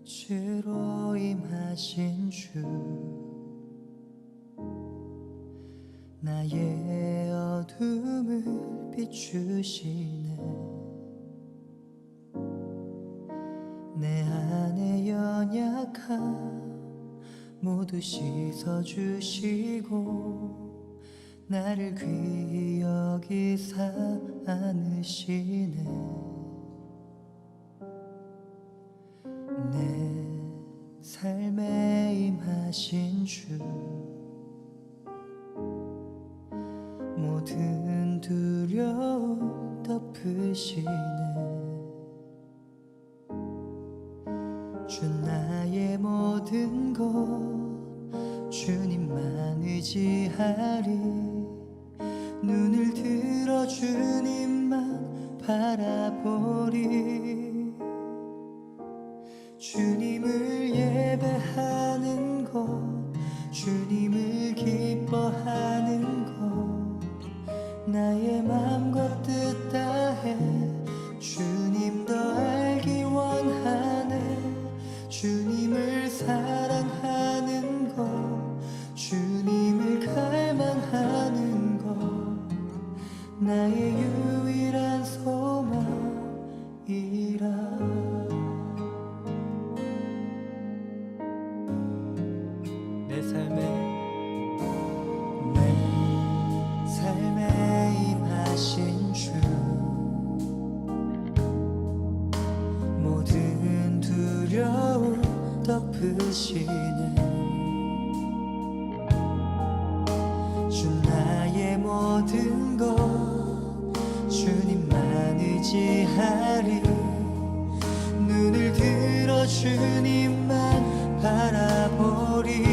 빛으로 임하신 주, 나의 어둠을 비추시네. 내 안에 연약함 모두 씻어주시고 나를 귀히 여기사 안으시네. 내 삶에 임하신 주, 모든 두려움 덮으시네. 주 나의 모든 것 주님만 의지하리. 눈을 들어 주님만 바라보리. 주님을 예배하는 것, 주님을 기뻐하는 것, 나의 맘과 뜻 다해 주님 더 알기 원하네. 주님을 사랑하는 것, 주님을 갈망하는 것, 나의 유일한 소망이라. 내 삶에 임하신 주, 모든 두려움 덮으시네. 주 나의 모든 것 주님만 의지하리. 눈을 들어 주님만 바라보리.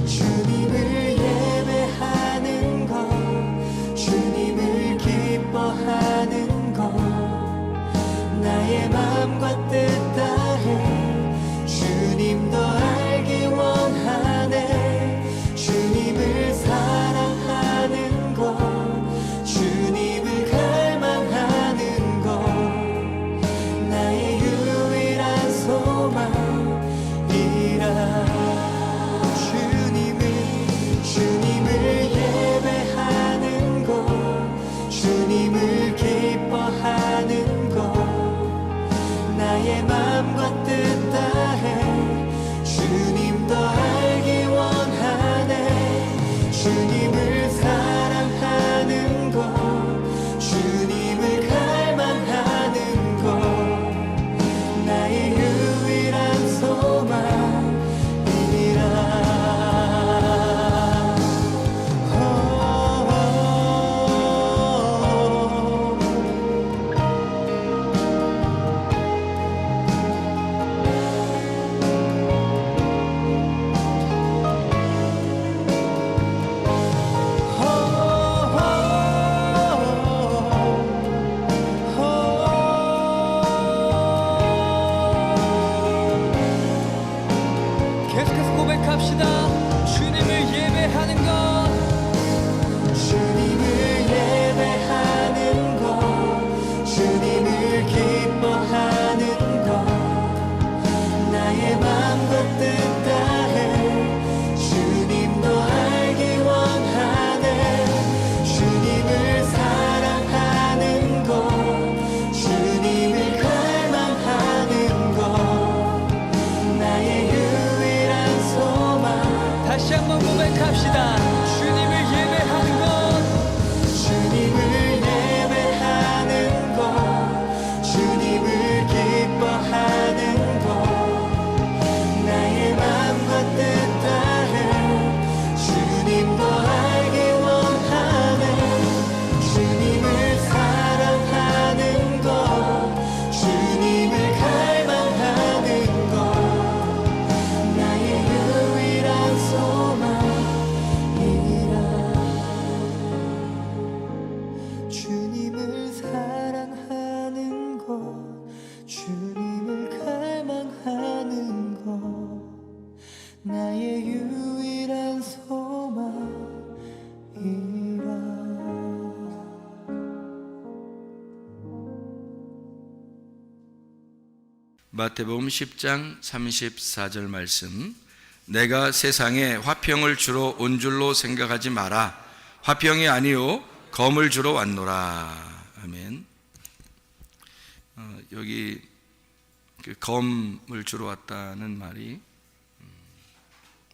주님을 예배하는 것, 주님을 기뻐하는 것, 나의 맘과 뜻 다해 주님 더 알기 원하네. 주님을 사랑하는 것, 주님을 갈망하는 것, 나의 유일한 소망이라. 주님을 예배하는 것, 주님을 기뻐하는 것, 나의 마태복음 10장 34절 말씀. 내가 세상에 화평을 주러 온 줄로 생각하지 마라. 화평이 아니요 검을 주러 왔노라. 아멘. 여기 그 검을 주러 왔다는 말이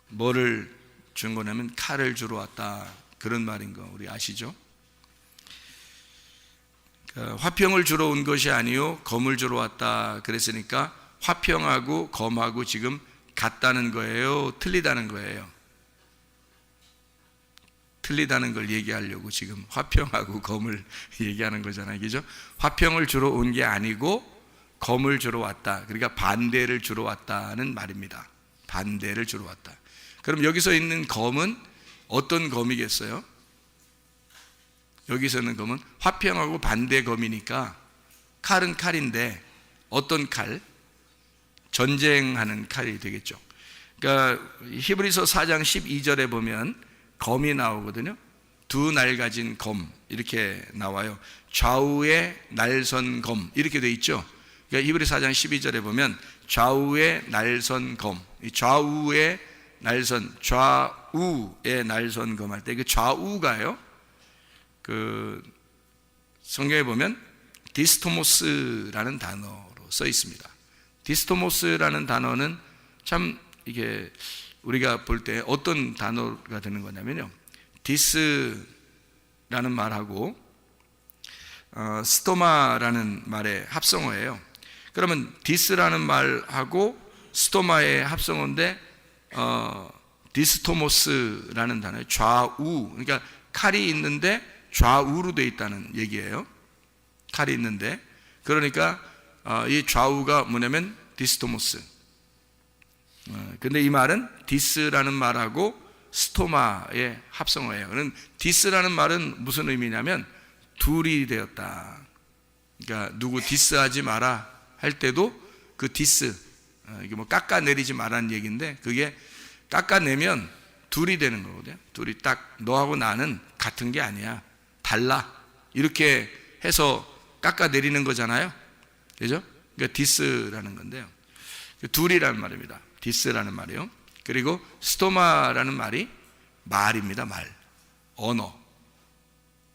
뭐를 준 거냐면 칼을 주러 왔다, 그런 말인 거 우리 아시죠? 화평을 주러 온 것이 아니요 검을 주러 왔다 그랬으니까 화평하고 검하고 지금 같다는 거예요, 틀리다는 거예요? 틀리다는 걸 얘기하려고 지금 화평하고 검을 얘기하는 거잖아요, 그죠? 화평을 주러 온 게 아니고 검을 주러 왔다, 그러니까 반대를 주러 왔다는 말입니다. 반대를 주러 왔다. 그럼 여기서 있는 검은 어떤 검이겠어요? 여기서는 검은 화평하고 반대 검이니까 칼은 칼인데 어떤 칼? 전쟁하는 칼이 되겠죠. 그러니까 히브리서 4장 12절에 보면 검이 나오거든요. 두 날 가진 검 이렇게 나와요. 좌우에 날선 검 이렇게 돼 있죠. 그러니까 히브리 4장 12절에 보면 좌우에 날선 검, 좌우에 날선, 좌우에 날선 검 할 때 그 좌우가요, 그 성경에 보면 디스토모스라는 단어로 써 있습니다. 디스토모스라는 단어는 참 이게 우리가 볼 때 어떤 단어가 되는 거냐면요, 디스라는 말하고 스토마라는 말의 합성어예요. 그러면 디스라는 말하고 스토마의 합성어인데 디스토모스라는 단어예요. 좌우, 그러니까 칼이 있는데 좌우로 되어 있다는 얘기예요. 칼이 있는데, 그러니까 이 좌우가 뭐냐면 디스토모스. 근데 이 말은 디스라는 말하고 스토마의 합성어예요. 그럼 디스라는 말은 무슨 의미냐면 둘이 되었다. 그러니까 누구 디스하지 마라 할 때도 그 디스, 이게 뭐 깎아내리지 마라는 얘기인데, 그게 깎아내면 둘이 되는 거거든요. 둘이 딱 너하고 나는 같은 게 아니야, 달라, 이렇게 해서 깎아내리는 거잖아요, 그죠? 그러니까 디스라는 건데요, 둘이라는 말입니다. 디스라는 말이요. 그리고 스토마라는 말이 말입니다. 말, 언어.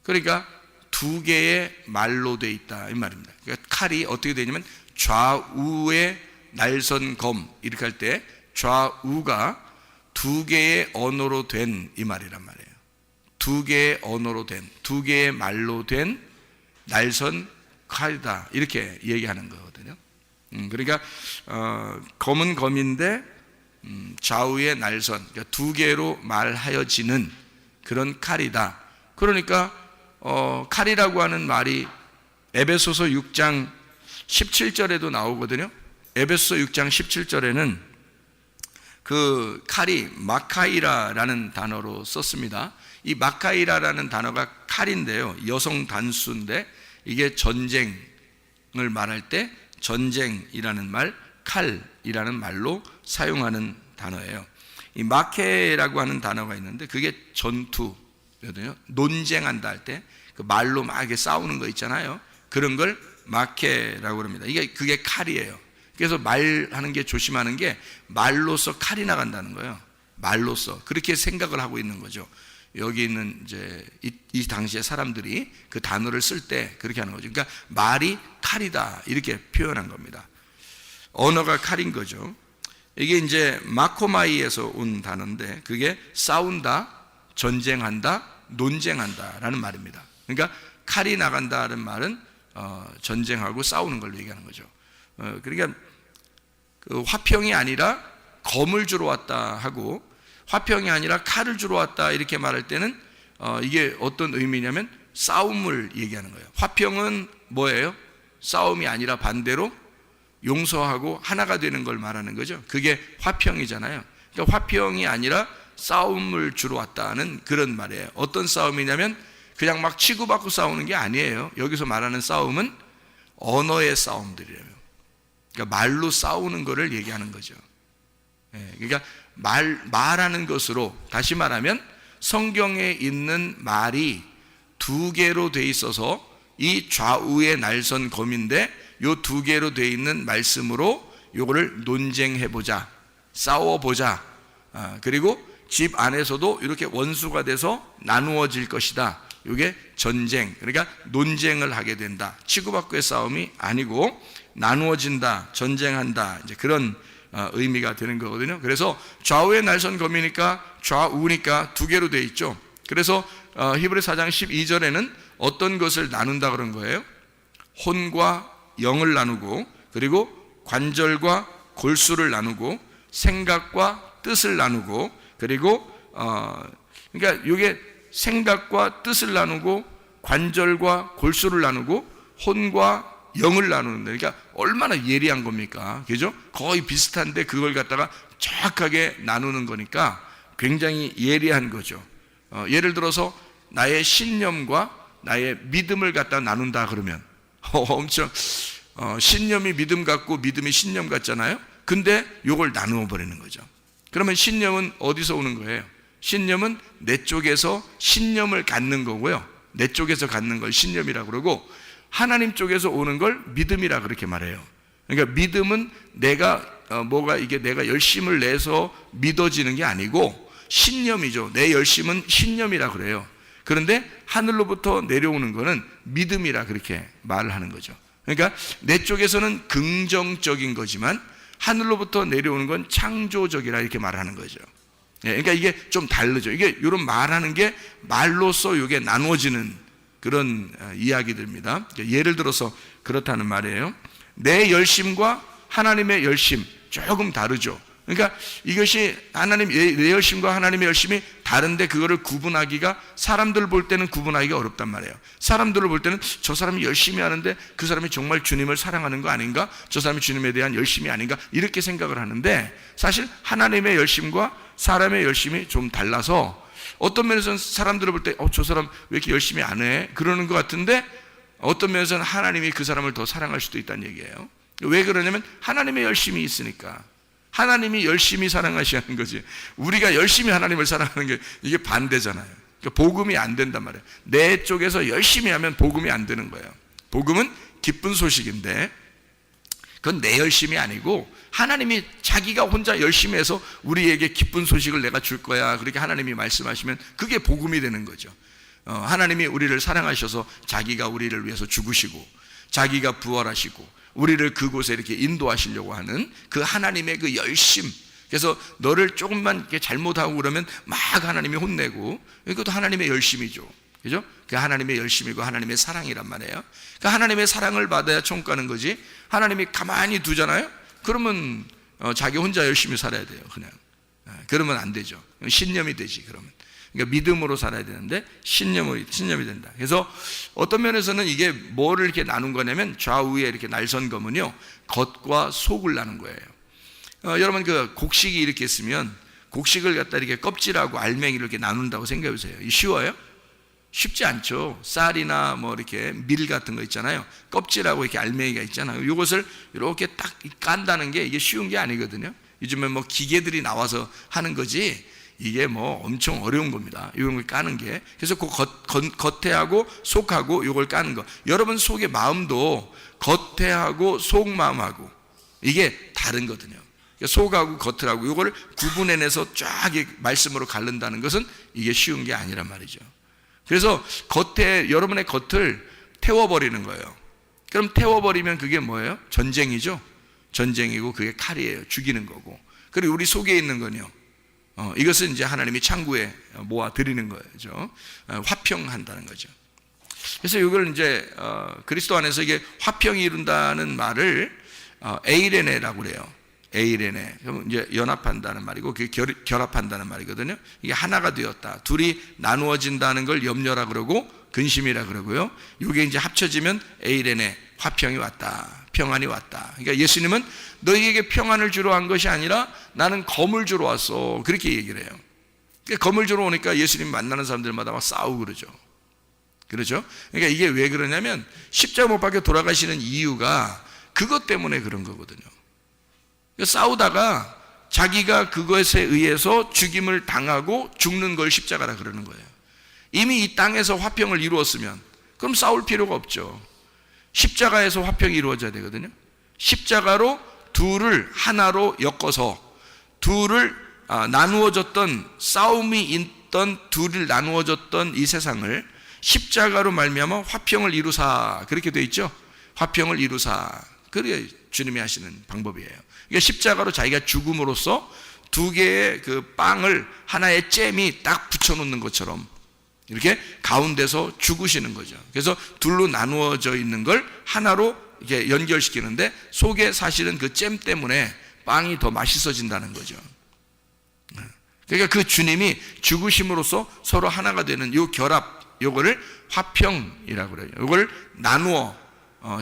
그러니까 두 개의 말로 돼 있다 이 말입니다. 그러니까 칼이 어떻게 되냐면 좌우에 날선 검 이렇게 할 때 좌우가 두 개의 언어로 된 이 말이란 말이에요. 두 개의 언어로 된, 두 개의 말로 된 날선 칼이다, 이렇게 얘기하는 거거든요. 그러니까 검은 검인데 좌우의 날선, 그러니까 두 개로 말하여지는 그런 칼이다. 그러니까 칼이라고 하는 말이 에베소서 6장 17절에도 나오거든요. 에베소서 6장 17절에는 그 칼이 마카이라라는 단어로 썼습니다. 이 마카이라라는 단어가 칼인데요, 여성 단수인데 이게 전쟁을 말할 때 전쟁이라는 말, 칼이라는 말로 사용하는 단어예요. 이 마케라고 하는 단어가 있는데 그게 전투거든요. 논쟁한다 할 때 그 말로 막 이렇게 싸우는 거 있잖아요. 그런 걸 마케라고 합니다. 그게 칼이에요. 그래서 말하는 게, 조심하는 게 말로써 칼이 나간다는 거예요. 말로써 그렇게 생각을 하고 있는 거죠. 여기 있는 이제 이 당시의 사람들이 그 단어를 쓸 때 그렇게 하는 거죠. 그러니까 말이 칼이다 이렇게 표현한 겁니다. 언어가 칼인 거죠. 이게 이제 마코마이에서 온 단어인데 그게 싸운다, 전쟁한다, 논쟁한다라는 말입니다. 그러니까 칼이 나간다는 말은 전쟁하고 싸우는 걸로 얘기하는 거죠. 그러니까 그 화평이 아니라 검을 주러 왔다 하고 화평이 아니라 칼을 주러 왔다 이렇게 말할 때는 이게 어떤 의미냐면 싸움을 얘기하는 거예요. 화평은 뭐예요? 싸움이 아니라 반대로 용서하고 하나가 되는 걸 말하는 거죠. 그게 화평이잖아요. 그러니까 화평이 아니라 싸움을 주러 왔다는 그런 말이에요. 어떤 싸움이냐면 그냥 막 치고받고 싸우는 게 아니에요. 여기서 말하는 싸움은 언어의 싸움들이에요. 그러니까 말로 싸우는 거를 얘기하는 거죠. 그러니까 말하는 것으로, 다시 말하면 성경에 있는 말이 두 개로 돼 있어서 이 좌우의 날선 검인데 이 두 개로 돼 있는 말씀으로 요거를 논쟁해보자, 싸워보자. 그리고 집 안에서도 이렇게 원수가 돼서 나누어질 것이다. 이게 전쟁, 그러니까 논쟁을 하게 된다. 치고받고의 싸움이 아니고 나누어진다, 전쟁한다, 이제 그런 의미가 되는 거거든요. 그래서 좌우의 날선 검이니까 좌우니까 두 개로 되어 있죠. 그래서 히브리 4장 12절에는 어떤 것을 나눈다 그런 거예요? 혼과 영을 나누고, 그리고 관절과 골수를 나누고, 생각과 뜻을 나누고, 그리고 그러니까 이게 생각과 뜻을 나누고, 관절과 골수를 나누고, 혼과 영을 나누는데, 그러니까 얼마나 예리한 겁니까? 그죠? 거의 비슷한데 그걸 갖다가 정확하게 나누는 거니까 굉장히 예리한 거죠. 예를 들어서 나의 신념과 나의 믿음을 갖다 나눈다 그러면 엄청 신념이 믿음 같고 믿음이 신념 같잖아요. 근데 요걸 나누어 버리는 거죠. 그러면 신념은 어디서 오는 거예요? 신념은 내 쪽에서 신념을 갖는 거고요. 내 쪽에서 갖는 걸 신념이라고 그러고, 하나님 쪽에서 오는 걸 믿음이라 그렇게 말해요. 그러니까 믿음은 내가 이게 내가 열심을 내서 믿어지는 게 아니고 신념이죠. 내 열심은 신념이라 그래요. 그런데 하늘로부터 내려오는 거는 믿음이라 그렇게 말을 하는 거죠. 그러니까 내 쪽에서는 긍정적인 거지만 하늘로부터 내려오는 건 창조적이라 이렇게 말하는 거죠. 그러니까 이게 좀 다르죠. 이게 이런 말하는 게 말로써 이게 나누어지는 그런 이야기들입니다. 예를 들어서 그렇다는 말이에요. 내 열심과 하나님의 열심 조금 다르죠. 그러니까 이것이 내 열심과 하나님의 열심이 다른데 그거를 구분하기가, 사람들 볼 때는 구분하기가 어렵단 말이에요. 사람들을 볼 때는 저 사람이 열심히 하는데 그 사람이 정말 주님을 사랑하는 거 아닌가? 저 사람이 주님에 대한 열심이 아닌가? 이렇게 생각을 하는데, 사실 하나님의 열심과 사람의 열심이 좀 달라서 어떤 면에서는 사람들을 볼 때 저 사람 왜 이렇게 열심히 안 해? 그러는 것 같은데, 어떤 면에서는 하나님이 그 사람을 더 사랑할 수도 있다는 얘기예요. 왜 그러냐면 하나님의 열심이 있으니까. 하나님이 열심히 사랑하시는 거지, 우리가 열심히 하나님을 사랑하는 게 이게 반대잖아요. 그러니까 복음이 안 된단 말이에요. 내 쪽에서 열심히 하면 복음이 안 되는 거예요. 복음은 기쁜 소식인데 그건 내 열심이 아니고 하나님이 자기가 혼자 열심히 해서 우리에게 기쁜 소식을 내가 줄 거야, 그렇게 하나님이 말씀하시면 그게 복음이 되는 거죠. 하나님이 우리를 사랑하셔서 자기가 우리를 위해서 죽으시고 자기가 부활하시고 우리를 그곳에 이렇게 인도하시려고 하는 그 하나님의 그 열심. 그래서 너를 조금만 이렇게 잘못하고 그러면 막 하나님이 혼내고, 이것도 하나님의 열심이죠. 그죠? 그 하나님의 열심이고 하나님의 사랑이란 말이에요. 그 하나님의 사랑을 받아야 천국 가는 거지, 하나님이 가만히 두잖아요? 그러면 자기 혼자 열심히 살아야 돼요. 그냥 그러면 안 되죠. 신념이 되지. 그러면 그러니까 믿음으로 살아야 되는데 신념이 된다. 그래서 어떤 면에서는 이게 뭐를 이렇게 나눈 거냐면, 좌우에 이렇게 날선검은요 겉과 속을 나눈 거예요. 여러분 그 곡식이 이렇게 있으면 곡식을 갖다 이렇게 껍질하고 알맹이를 이렇게 나눈다고 생각해 보세요. 쉬워요? 쉽지 않죠. 쌀이나 뭐 이렇게 밀 같은 거 있잖아요. 껍질하고 이렇게 알맹이가 있잖아요. 이것을 이렇게 딱 깐다는 게 이게 쉬운 게 아니거든요. 요즘에 뭐 기계들이 나와서 하는 거지 이게 뭐 엄청 어려운 겁니다. 이런 걸 까는 게. 그래서 그 겉에하고 속하고 이걸 까는 거. 여러분 속의 마음도 겉에하고 속 마음하고 이게 다른 거거든요. 속하고 겉하고 이걸 구분해내서 쫙 말씀으로 가른다는 것은 이게 쉬운 게 아니란 말이죠. 그래서 여러분의 겉을 태워버리는 거예요. 그럼 태워버리면 그게 뭐예요? 전쟁이죠. 전쟁이고 그게 칼이에요. 죽이는 거고. 그리고 우리 속에 있는 건요, 이것은 이제 하나님이 창구에 모아 드리는 거죠. 화평한다는 거죠. 그래서 이걸 이제 그리스도 안에서 이게 화평이 이룬다는 말을 에이레네라고 그래요. 에이레네. 그럼 이제 연합한다는 말이고 그게 결합한다는 말이거든요. 이게 하나가 되었다. 둘이 나누어진다는 걸 염려라 그러고 근심이라 그러고요. 이게 이제 합쳐지면 에이레네, 화평이 왔다. 평안이 왔다. 그러니까 예수님은 너희에게 평안을 주러 온 것이 아니라 나는 검을 주러 왔어. 그렇게 얘기를 해요. 그러니까 검을 주러 오니까 예수님 만나는 사람들마다 막 싸우고 그러죠. 그렇죠? 그러니까 이게 왜 그러냐면 십자가 못 박혀 돌아가시는 이유가 그것 때문에 그런 거거든요. 그러니까 싸우다가 자기가 그것에 의해서 죽임을 당하고 죽는 걸 십자가라 그러는 거예요. 이미 이 땅에서 화평을 이루었으면 그럼 싸울 필요가 없죠. 십자가에서 화평이 이루어져야 되거든요. 십자가로 둘을 하나로 엮어서 둘을 나누어졌던 싸움이 있던 둘을 나누어졌던 이 세상을 십자가로 말미암아 화평을 이루사 그렇게 돼 있죠. 화평을 이루사 그게 주님이 하시는 방법이에요. 그러니까 십자가로 자기가 죽음으로써 두 개의 그 빵을 하나의 잼이 딱 붙여놓는 것처럼 이렇게 가운데서 죽으시는 거죠. 그래서 둘로 나누어져 있는 걸 하나로 이렇게 연결시키는데 속에 사실은 그 잼 때문에 빵이 더 맛있어진다는 거죠. 그러니까 그 주님이 죽으심으로써 서로 하나가 되는 이 결합, 요거를 화평이라고 그래요. 요걸 나누어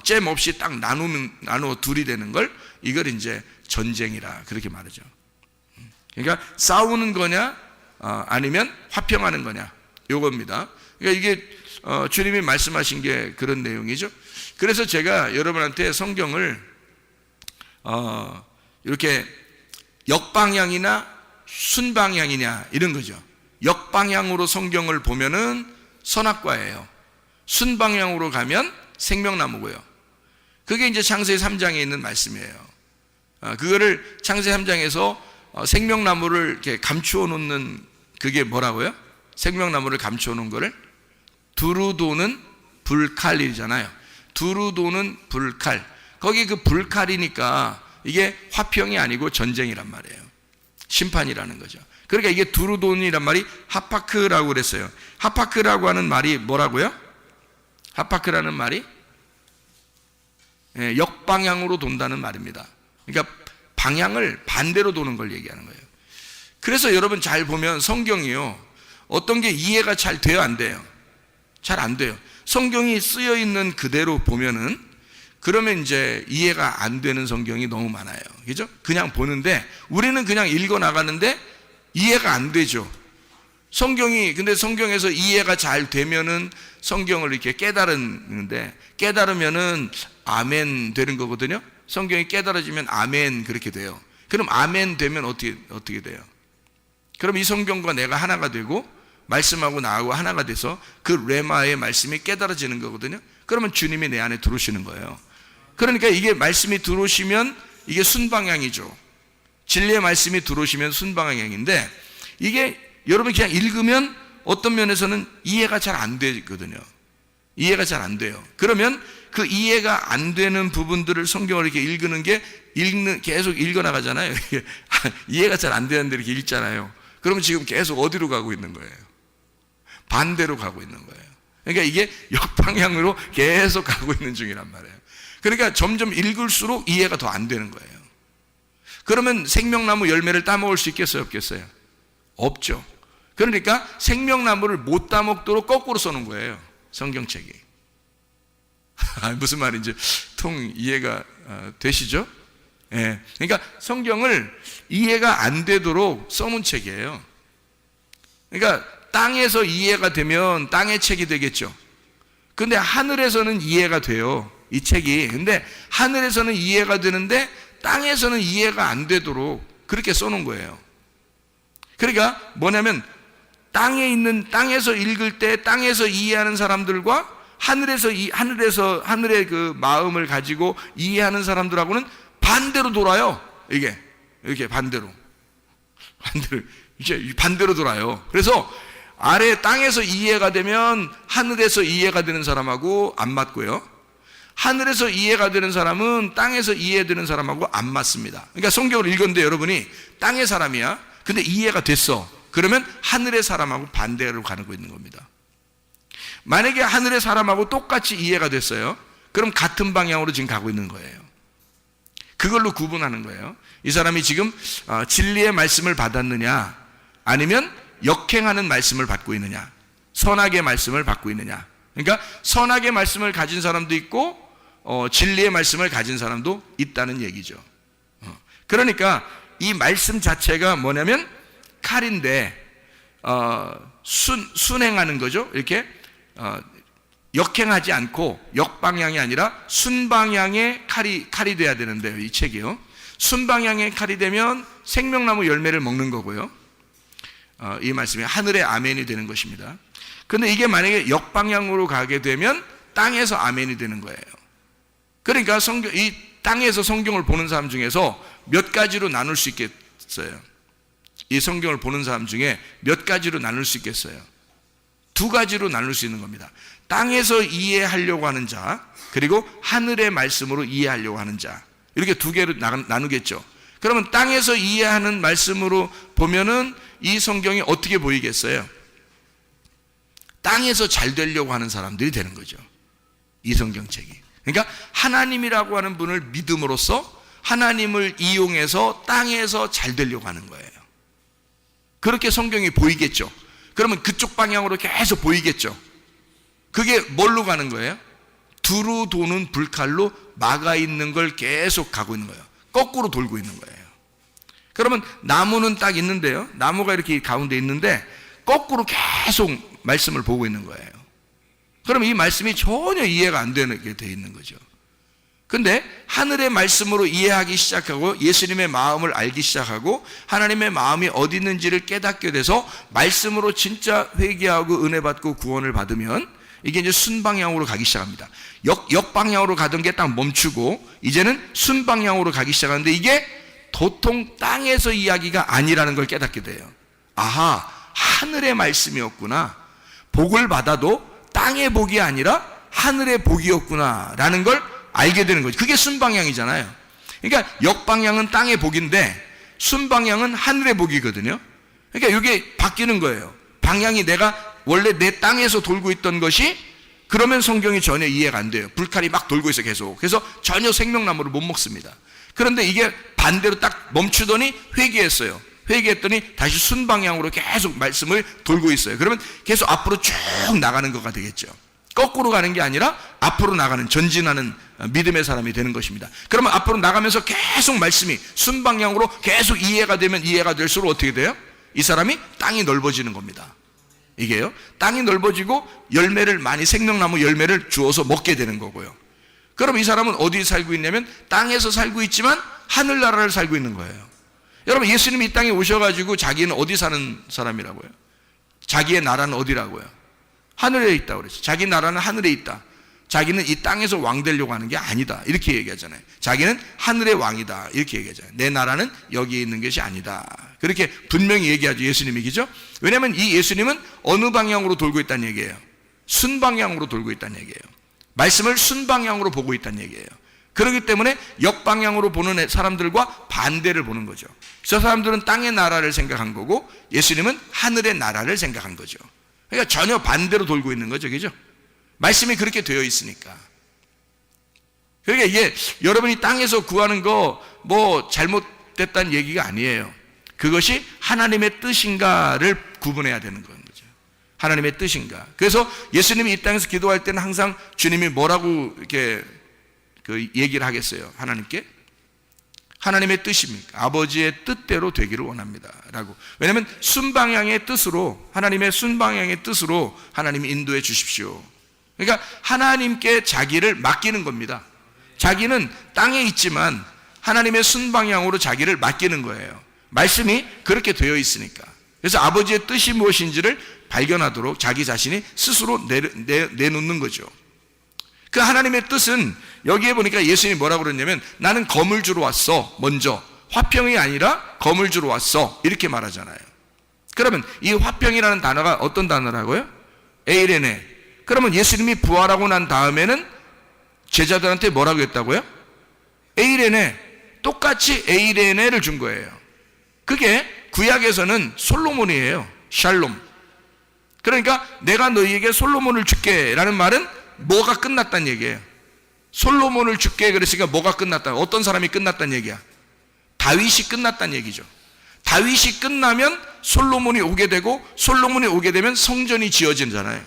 잼 없이 딱 나누어 둘이 되는 걸 이걸 이제 전쟁이라 그렇게 말하죠. 그러니까 싸우는 거냐 아니면 화평하는 거냐 요겁니다. 그러니까 이게 주님이 말씀하신 게 그런 내용이죠. 그래서 제가 여러분한테 성경을 이렇게 역방향이나 순방향이냐 이런 거죠. 역방향으로 성경을 보면은 선악과예요. 순방향으로 가면 생명나무고요. 그게 이제 창세기 3장에 있는 말씀이에요. 그거를 창세기 3장에서 생명나무를 이렇게 감추어 놓는 그게 뭐라고요? 생명나무를 감추어 놓은 거를 두루 도는 불칼이잖아요. 두루 도는 불칼. 거기 그 불칼이니까 이게 화평이 아니고 전쟁이란 말이에요. 심판이라는 거죠. 그러니까 이게 두루 돈이란 말이 하파크라고 그랬어요. 하파크라고 하는 말이 뭐라고요? 하파크라는 말이 역방향으로 돈다는 말입니다. 그러니까 방향을 반대로 도는 걸 얘기하는 거예요. 그래서 여러분 잘 보면 성경이요, 어떤 게 이해가 잘 돼요, 안 돼요? 잘 안 돼요. 성경이 쓰여 있는 그대로 보면은 그러면 이제 이해가 안 되는 성경이 너무 많아요. 그죠? 그냥 보는데 우리는 그냥 읽어 나가는데 이해가 안 되죠. 근데 성경에서 이해가 잘 되면은 성경을 이렇게 깨달았는데 깨달으면은 아멘 되는 거거든요. 성경이 깨달아지면 아멘 그렇게 돼요. 그럼 아멘 되면 어떻게 돼요? 그럼 이 성경과 내가 하나가 되고 말씀하고 나하고 하나가 돼서 그 레마의 말씀이 깨달아지는 거거든요. 그러면 주님이 내 안에 들어오시는 거예요. 그러니까 이게 말씀이 들어오시면 이게 순방향이죠. 진리의 말씀이 들어오시면 순방향인데 이게 여러분 그냥 읽으면 어떤 면에서는 이해가 잘 안 되거든요. 이해가 잘 안 돼요. 그러면 그 이해가 안 되는 부분들을 성경을 이렇게 읽는 게 계속 읽어 나가잖아요. 이해가 잘 안 되는데 이렇게 읽잖아요. 그러면 지금 계속 어디로 가고 있는 거예요? 반대로 가고 있는 거예요. 그러니까 이게 역방향으로 계속 가고 있는 중이란 말이에요. 그러니까 점점 읽을수록 이해가 더 안 되는 거예요. 그러면 생명나무 열매를 따먹을 수 있겠어요, 없겠어요? 없죠. 그러니까 생명나무를 못 따먹도록 거꾸로 써놓은 거예요, 성경책이. 무슨 말인지 통 이해가 되시죠? 예. 그러니까 성경을 이해가 안 되도록 써놓은 책이에요. 그러니까 땅에서 이해가 되면 땅의 책이 되겠죠. 근데 하늘에서는 이해가 돼요, 이 책이. 근데 하늘에서는 이해가 되는데 땅에서는 이해가 안 되도록 그렇게 써놓은 거예요. 그러니까 뭐냐면 땅에서 읽을 때 땅에서 이해하는 사람들과 하늘의 그 마음을 가지고 이해하는 사람들하고는 반대로 돌아요. 이렇게 반대로 이제 반대로 돌아요. 그래서 아래 땅에서 이해가 되면 하늘에서 이해가 되는 사람하고 안 맞고요. 하늘에서 이해가 되는 사람은 땅에서 이해되는 사람하고 안 맞습니다. 그러니까 성경을 읽었는데 여러분이 땅의 사람이야. 근데 이해가 됐어. 그러면 하늘의 사람하고 반대로 가고 있는 겁니다. 만약에 하늘의 사람하고 똑같이 이해가 됐어요. 그럼 같은 방향으로 지금 가고 있는 거예요. 그걸로 구분하는 거예요. 이 사람이 지금 진리의 말씀을 받았느냐 아니면 역행하는 말씀을 받고 있느냐, 선악의 말씀을 받고 있느냐. 그러니까 선악의 말씀을 가진 사람도 있고 진리의 말씀을 가진 사람도 있다는 얘기죠. 그러니까 이 말씀 자체가 뭐냐면 칼인데 순행하는 거죠. 이렇게 역행하지 않고 역방향이 아니라 순방향의 칼이 돼야 되는데요, 이 책이요. 순방향의 칼이 되면 생명나무 열매를 먹는 거고요. 이 말씀이 하늘의 아멘이 되는 것입니다. 근데 이게 만약에 역방향으로 가게 되면 땅에서 아멘이 되는 거예요. 그러니까 이 땅에서 성경을 보는 사람 중에서 몇 가지로 나눌 수 있겠어요? 이 성경을 보는 사람 중에 몇 가지로 나눌 수 있겠어요? 두 가지로 나눌 수 있는 겁니다. 땅에서 이해하려고 하는 자, 그리고 하늘의 말씀으로 이해하려고 하는 자, 이렇게 두 개로 나누겠죠. 그러면 땅에서 이해하는 말씀으로 보면은 이 성경이 어떻게 보이겠어요? 땅에서 잘 되려고 하는 사람들이 되는 거죠, 이 성경책이. 그러니까 하나님이라고 하는 분을 믿음으로써 하나님을 이용해서 땅에서 잘 되려고 하는 거예요. 그렇게 성경이 보이겠죠. 그러면 그쪽 방향으로 계속 보이겠죠. 그게 뭘로 가는 거예요? 두루 도는 불칼로 막아 있는 걸 계속 가고 있는 거예요. 거꾸로 돌고 있는 거예요. 그러면 나무는 딱 있는데요, 나무가 이렇게 가운데 있는데 거꾸로 계속 말씀을 보고 있는 거예요. 그럼 이 말씀이 전혀 이해가 안 되게 돼 있는 거죠. 근데 하늘의 말씀으로 이해하기 시작하고 예수님의 마음을 알기 시작하고 하나님의 마음이 어디 있는지를 깨닫게 돼서 말씀으로 진짜 회개하고 은혜 받고 구원을 받으면 이게 이제 순방향으로 가기 시작합니다. 역방향으로 가던 게 딱 멈추고 이제는 순방향으로 가기 시작하는데 이게 도통 땅에서 이야기가 아니라는 걸 깨닫게 돼요. 아하, 하늘의 말씀이었구나. 복을 받아도 땅의 복이 아니라 하늘의 복이었구나 라는 걸 알게 되는 거죠. 그게 순방향이잖아요. 그러니까 역방향은 땅의 복인데 순방향은 하늘의 복이거든요. 그러니까 이게 바뀌는 거예요. 방향이 내가 원래 내 땅에서 돌고 있던 것이, 그러면 성경이 전혀 이해가 안 돼요. 불칼이 막 돌고 있어 계속. 그래서 전혀 생명나무를 못 먹습니다. 그런데 이게 반대로 딱 멈추더니 회개했어요. 회개했더니 다시 순방향으로 계속 말씀을 돌고 있어요. 그러면 계속 앞으로 쭉 나가는 거가 되겠죠. 거꾸로 가는 게 아니라 앞으로 나가는, 전진하는 믿음의 사람이 되는 것입니다. 그러면 앞으로 나가면서 계속 말씀이 순방향으로 계속 이해가 되면 이해가 될수록 어떻게 돼요? 이 사람이 땅이 넓어지는 겁니다. 이게요, 땅이 넓어지고 열매를 많이, 생명나무 열매를 주어서 먹게 되는 거고요. 그럼 이 사람은 어디 살고 있냐면 땅에서 살고 있지만 하늘나라를 살고 있는 거예요. 여러분, 예수님이 이 땅에 오셔가지고 자기는 어디 사는 사람이라고요? 자기의 나라는 어디라고요? 하늘에 있다고 그랬어요. 자기 나라는 하늘에 있다. 자기는 이 땅에서 왕 되려고 하는 게 아니다, 이렇게 얘기하잖아요. 자기는 하늘의 왕이다, 이렇게 얘기하잖아요. 내 나라는 여기에 있는 것이 아니다, 그렇게 분명히 얘기하죠, 예수님이. 그죠? 왜냐하면 이 예수님은 어느 방향으로 돌고 있다는 얘기예요? 순방향으로 돌고 있다는 얘기예요. 말씀을 순방향으로 보고 있다는 얘기예요. 그렇기 때문에 역방향으로 보는 사람들과 반대를 보는 거죠. 저 사람들은 땅의 나라를 생각한 거고 예수님은 하늘의 나라를 생각한 거죠. 그러니까 전혀 반대로 돌고 있는 거죠. 그죠? 말씀이 그렇게 되어 있으니까. 그러니까 이게 여러분이 땅에서 구하는 거 뭐 잘못됐다는 얘기가 아니에요. 그것이 하나님의 뜻인가를 구분해야 되는 거죠. 하나님의 뜻인가. 그래서 예수님이 이 땅에서 기도할 때는 항상 주님이 뭐라고 이렇게 얘기를 하겠어요? 하나님께 하나님의 뜻입니까? 아버지의 뜻대로 되기를 원합니다 라고. 왜냐하면 순방향의 뜻으로, 하나님의 순방향의 뜻으로 하나님이 인도해 주십시오. 그러니까 하나님께 자기를 맡기는 겁니다. 자기는 땅에 있지만 하나님의 순방향으로 자기를 맡기는 거예요. 말씀이 그렇게 되어 있으니까. 그래서 아버지의 뜻이 무엇인지를 발견하도록 자기 자신이 스스로 내놓는 거죠. 그 하나님의 뜻은 여기에 보니까 예수님이 뭐라고 그랬냐면 나는 검을 주러 왔어. 먼저 화평이 아니라 검을 주러 왔어, 이렇게 말하잖아요. 그러면 이 화평이라는 단어가 어떤 단어라고요? 에이레네. 그러면 예수님이 부활하고 난 다음에는 제자들한테 뭐라고 했다고요? 에이레네. 똑같이 에이레네를 준 거예요. 그게 구약에서는 솔로몬이에요. 샬롬. 그러니까 내가 너희에게 솔로몬을 줄게 라는 말은 뭐가 끝났다는 얘기예요. 솔로몬을 줄게 그랬으니까 뭐가 끝났다? 어떤 사람이 끝났다는 얘기야? 다윗이 끝났다는 얘기죠. 다윗이 끝나면 솔로몬이 오게 되고 솔로몬이 오게 되면 성전이 지어지잖아요.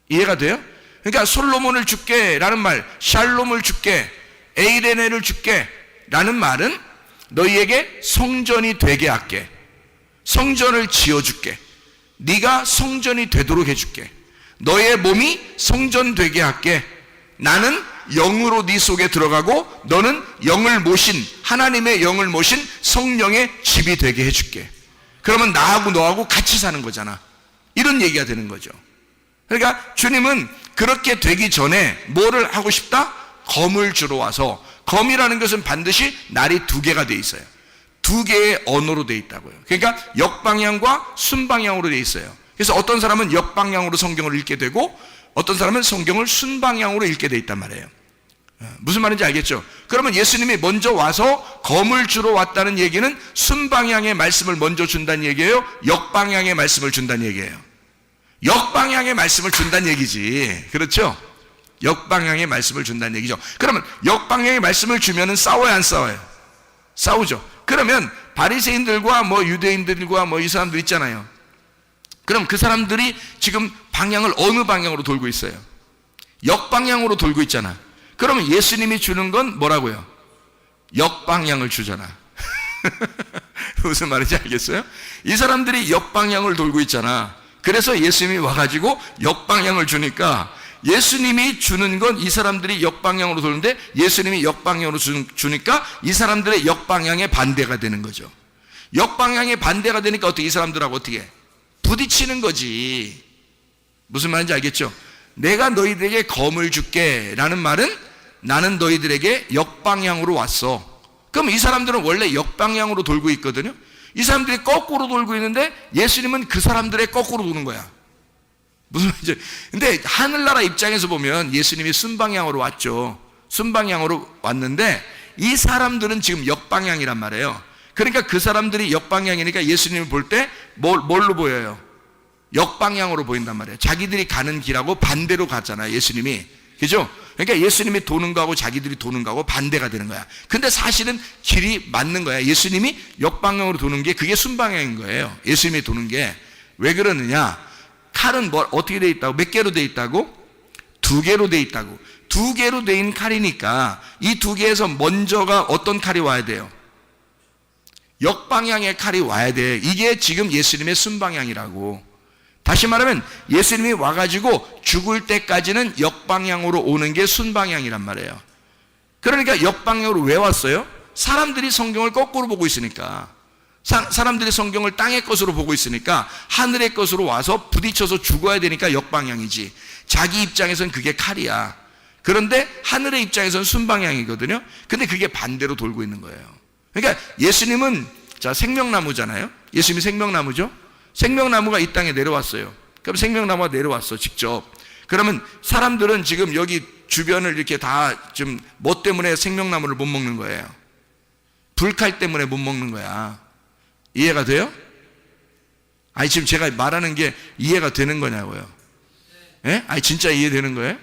이해가 돼요? 그러니까 솔로몬을 줄게 라는 말, 샬롬을 줄게, 에이레네를 줄게 라는 말은 너희에게 성전이 되게 할게, 성전을 지어줄게, 네가 성전이 되도록 해줄게, 너의 몸이 성전 되게 할게, 나는 영으로 네 속에 들어가고 너는 영을 모신, 하나님의 영을 모신 성령의 집이 되게 해줄게. 그러면 나하고 너하고 같이 사는 거잖아, 이런 얘기가 되는 거죠. 그러니까 주님은 그렇게 되기 전에 뭐를 하고 싶다? 검을 주러 와서, 검이라는 것은 반드시 날이 두 개가 돼 있어요. 두 개의 언어로 돼 있다고요. 그러니까 역방향과 순방향으로 돼 있어요. 그래서 어떤 사람은 역방향으로 성경을 읽게 되고 어떤 사람은 성경을 순방향으로 읽게 돼 있단 말이에요. 무슨 말인지 알겠죠? 그러면 예수님이 먼저 와서 검을 주러 왔다는 얘기는 순방향의 말씀을 먼저 준다는 얘기예요? 역방향의 말씀을 준다는 얘기예요? 역방향의 말씀을 준다는 얘기지. 그렇죠? 역방향의 말씀을 준다는 얘기죠. 그러면 역방향의 말씀을 주면은 싸워야 안 싸워요? 싸우죠. 그러면 바리새인들과 유대인들과 이 사람들 있잖아요. 그럼 그 사람들이 지금 방향을 어느 방향으로 돌고 있어요? 역방향으로 돌고 있잖아. 그러면 예수님이 주는 건 뭐라고요? 역방향을 주잖아. 무슨 말인지 알겠어요? 이 사람들이 역방향을 돌고 있잖아. 그래서 예수님이 와가지고 역방향을 주니까, 예수님이 주는 건 이 사람들이 역방향으로 도는데 예수님이 역방향으로 주니까 이 사람들의 역방향의 반대가 되는 거죠. 역방향의 반대가 되니까 어떻게 이 사람들하고 어떻게 부딪히는 거지. 무슨 말인지 알겠죠? 내가 너희들에게 검을 줄게 라는 말은 나는 너희들에게 역방향으로 왔어. 그럼 이 사람들은 원래 역방향으로 돌고 있거든요. 이 사람들이 거꾸로 돌고 있는데 예수님은 그 사람들의 거꾸로 도는 거야. 무슨 말이지? 근데 하늘나라 입장에서 보면 예수님이 순방향으로 왔죠. 순방향으로 왔는데 이 사람들은 지금 역방향이란 말이에요. 그러니까 그 사람들이 역방향이니까 예수님을 볼 때 뭘로 보여요? 역방향으로 보인단 말이에요. 자기들이 가는 길하고 반대로 갔잖아요, 예수님이. 그죠? 그러니까 예수님이 도는 거하고 자기들이 도는 거하고 반대가 되는 거야. 근데 사실은 길이 맞는 거야. 예수님이 역방향으로 도는 게 그게 순방향인 거예요. 예수님이 도는 게. 왜 그러느냐? 칼은 어떻게 돼 있다고? 몇 개로 돼 있다고? 두 개로 돼 있다고. 두 개로 돼 있는 칼이니까 이 두 개에서 먼저가 어떤 칼이 와야 돼요? 역방향의 칼이 와야 돼. 이게 지금 예수님의 순방향이라고. 다시 말하면 예수님이 와가지고 죽을 때까지는 역방향으로 오는 게 순방향이란 말이에요. 그러니까 역방향으로 왜 왔어요? 사람들이 성경을 거꾸로 보고 있으니까. 사람들이 성경을 땅의 것으로 보고 있으니까 하늘의 것으로 와서 부딪혀서 죽어야 되니까 역방향이지. 자기 입장에서는 그게 칼이야. 그런데 하늘의 입장에서는 순방향이거든요. 근데 그게 반대로 돌고 있는 거예요. 그러니까 예수님은 생명나무잖아요. 예수님이 생명나무죠. 생명나무가 이 땅에 내려왔어요. 그럼 생명나무가 내려왔어, 직접. 그러면 사람들은 지금 여기 주변을 이렇게 다 좀 뭐 때문에 생명나무를 못 먹는 거예요? 불칼 때문에 못 먹는 거야. 이해가 돼요? 아니, 지금 제가 말하는 게 이해가 되는 거냐고요? 예? 아니, 진짜 이해되는 거예요?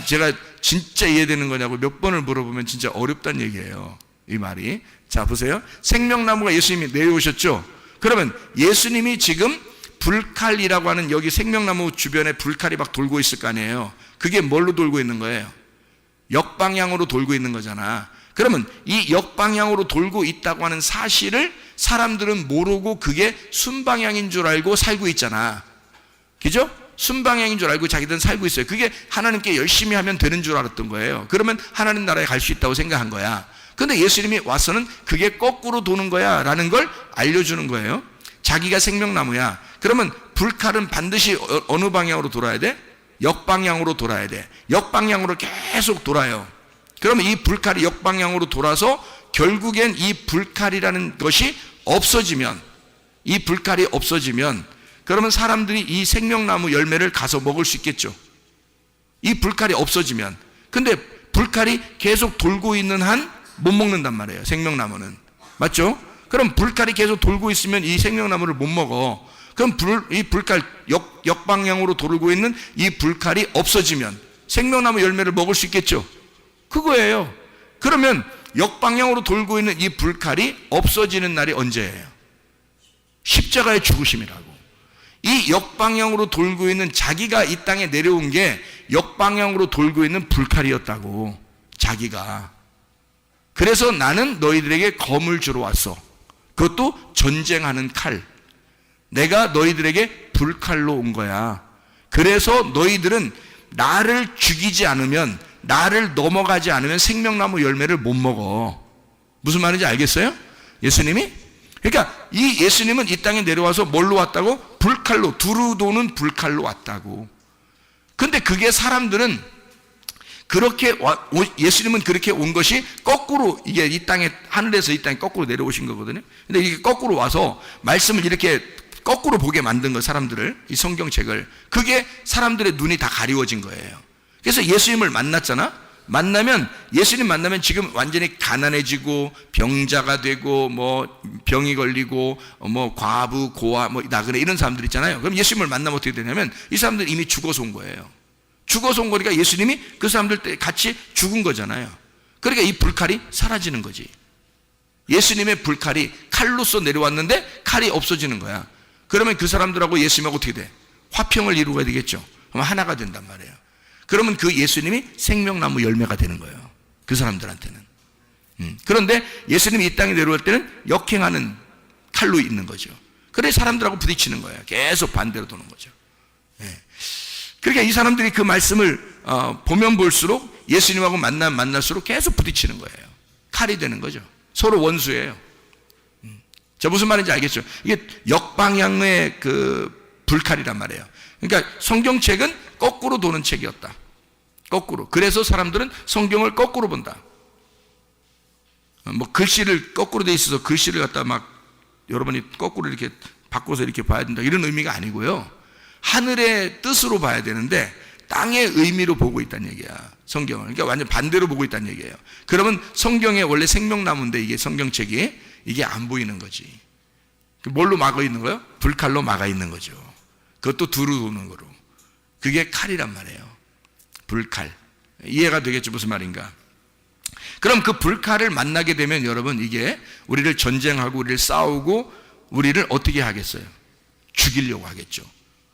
제가 진짜 이해되는 거냐고 몇 번을 물어보면 진짜 어렵다는 얘기예요, 이 말이. 자, 보세요. 생명나무가 예수님이 내려오셨죠? 그러면 예수님이 지금 불칼이라고 하는 여기 생명나무 주변에 불칼이 막 돌고 있을 거 아니에요. 그게 뭘로 돌고 있는 거예요? 역방향으로 돌고 있는 거잖아. 그러면 이 역방향으로 돌고 있다고 하는 사실을 사람들은 모르고 그게 순방향인 줄 알고 살고 있잖아. 그죠? 순방향인 줄 알고 자기들은 살고 있어요. 그게 하나님께 열심히 하면 되는 줄 알았던 거예요. 그러면 하나님 나라에 갈 수 있다고 생각한 거야. 근데 예수님이 와서는 그게 거꾸로 도는 거야 라는 걸 알려주는 거예요. 자기가 생명나무야. 그러면 불칼은 반드시 어느 방향으로 돌아야 돼? 역방향으로 돌아야 돼. 역방향으로 계속 돌아요. 그러면 이 불칼이 역방향으로 돌아서 결국엔 이 불칼이라는 것이 없어지면, 이 불칼이 없어지면 그러면 사람들이 이 생명나무 열매를 가서 먹을 수 있겠죠. 이 불칼이 없어지면. 근데 불칼이 계속 돌고 있는 한 못 먹는단 말이에요, 생명나무는. 맞죠? 그럼 불칼이 계속 돌고 있으면 이 생명나무를 못 먹어. 그럼 이 불칼 역방향으로 돌고 있는 이 불칼이 없어지면 생명나무 열매를 먹을 수 있겠죠. 그거예요. 그러면 역방향으로 돌고 있는 이 불칼이 없어지는 날이 언제예요? 십자가의 죽으심이라고. 이 역방향으로 돌고 있는 자기가 이 땅에 내려온 게 역방향으로 돌고 있는 불칼이었다고. 자기가. 그래서 나는 너희들에게 검을 주러 왔어. 그것도 전쟁하는 칼. 내가 너희들에게 불칼로 온 거야. 그래서 너희들은 나를 죽이지 않으면, 나를 넘어가지 않으면 생명나무 열매를 못 먹어. 무슨 말인지 알겠어요? 예수님이? 그러니까 이 예수님은 이 땅에 내려와서 뭘로 왔다고? 불칼로, 두루 도는 불칼로 왔다고. 근데 그게 사람들은 그렇게 예수님은 그렇게 온 것이 거꾸로, 이게 이 땅에, 하늘에서 이 땅에 거꾸로 내려오신 거거든요. 근데 이게 거꾸로 와서 말씀을 이렇게 거꾸로 보게 만든 거, 사람들을, 이 성경책을. 그게 사람들의 눈이 다 가리워진 거예요. 그래서 예수님을 만났잖아. 예수님 만나면 지금 완전히 가난해지고 병자가 되고 뭐 병이 걸리고 뭐 과부, 고아, 뭐 나그네 이런 사람들 있잖아요. 그럼 예수님을 만나면 어떻게 되냐면 이 사람들 이미 죽어서 온 거예요. 죽어서 온 거니까 예수님이 그 사람들 때 같이 죽은 거잖아요. 그러니까 이 불칼이 사라지는 거지. 예수님의 불칼이 칼로서 내려왔는데 칼이 없어지는 거야. 그러면 그 사람들하고 예수님하고 어떻게 돼? 화평을 이루어야 되겠죠. 그럼 하나가 된단 말이에요. 그러면 그 예수님이 생명나무 열매가 되는 거예요. 그 사람들한테는. 그런데 예수님이 이 땅에 내려올 때는 역행하는 칼로 있는 거죠. 그래 사람들하고 부딪히는 거예요. 계속 반대로 도는 거죠. 그러니까 이 사람들이 그 말씀을 보면 볼수록 예수님하고 만날수록 계속 부딪히는 거예요. 칼이 되는 거죠. 서로 원수예요. 저 무슨 말인지 알겠죠? 이게 역방향의 그 불칼이란 말이에요. 그러니까 성경책은 거꾸로 도는 책이었다. 거꾸로. 그래서 사람들은 성경을 거꾸로 본다. 뭐 글씨를 거꾸로 돼 있어서 글씨를 갖다 막 여러분이 거꾸로 이렇게 바꿔서 이렇게 봐야 된다, 이런 의미가 아니고요. 하늘의 뜻으로 봐야 되는데 땅의 의미로 보고 있다는 얘기야, 성경을. 그러니까 완전 반대로 보고 있다는 얘기예요. 그러면 성경에 원래 생명나무인데 이게 성경책이 이게 안 보이는 거지. 뭘로 막아 있는 거예요? 불칼로 막아 있는 거죠. 그것도 두루 도는 거로. 그게 칼이란 말이에요. 불칼. 이해가 되겠죠? 무슨 말인가? 그럼 그 불칼을 만나게 되면 여러분, 이게 우리를 전쟁하고 우리를 싸우고 우리를 어떻게 하겠어요? 죽이려고 하겠죠.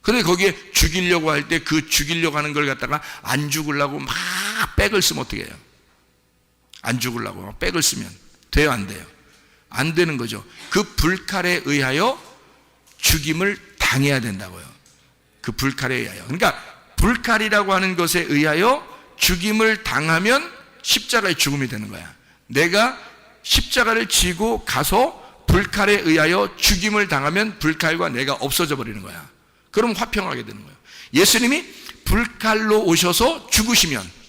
그런데 거기에 죽이려고 할 때 그 죽이려고 하는 걸 갖다가 안 죽으려고 막 백을 쓰면 어떻게 해요? 안 죽으려고 막 백을 쓰면 돼요, 안 돼요? 안 되는 거죠. 그 불칼에 의하여 죽임을 당해야 된다고요. 그 불칼에 의하여. 그러니까 불칼이라고 하는 것에 의하여 죽임을 당하면 십자가의 죽음이 되는 거야. 내가 십자가를 지고 가서 불칼에 의하여 죽임을 당하면 불칼과 내가 없어져 버리는 거야. 그럼 화평하게 되는 거예요. 예수님이 불칼로 오셔서 죽으시면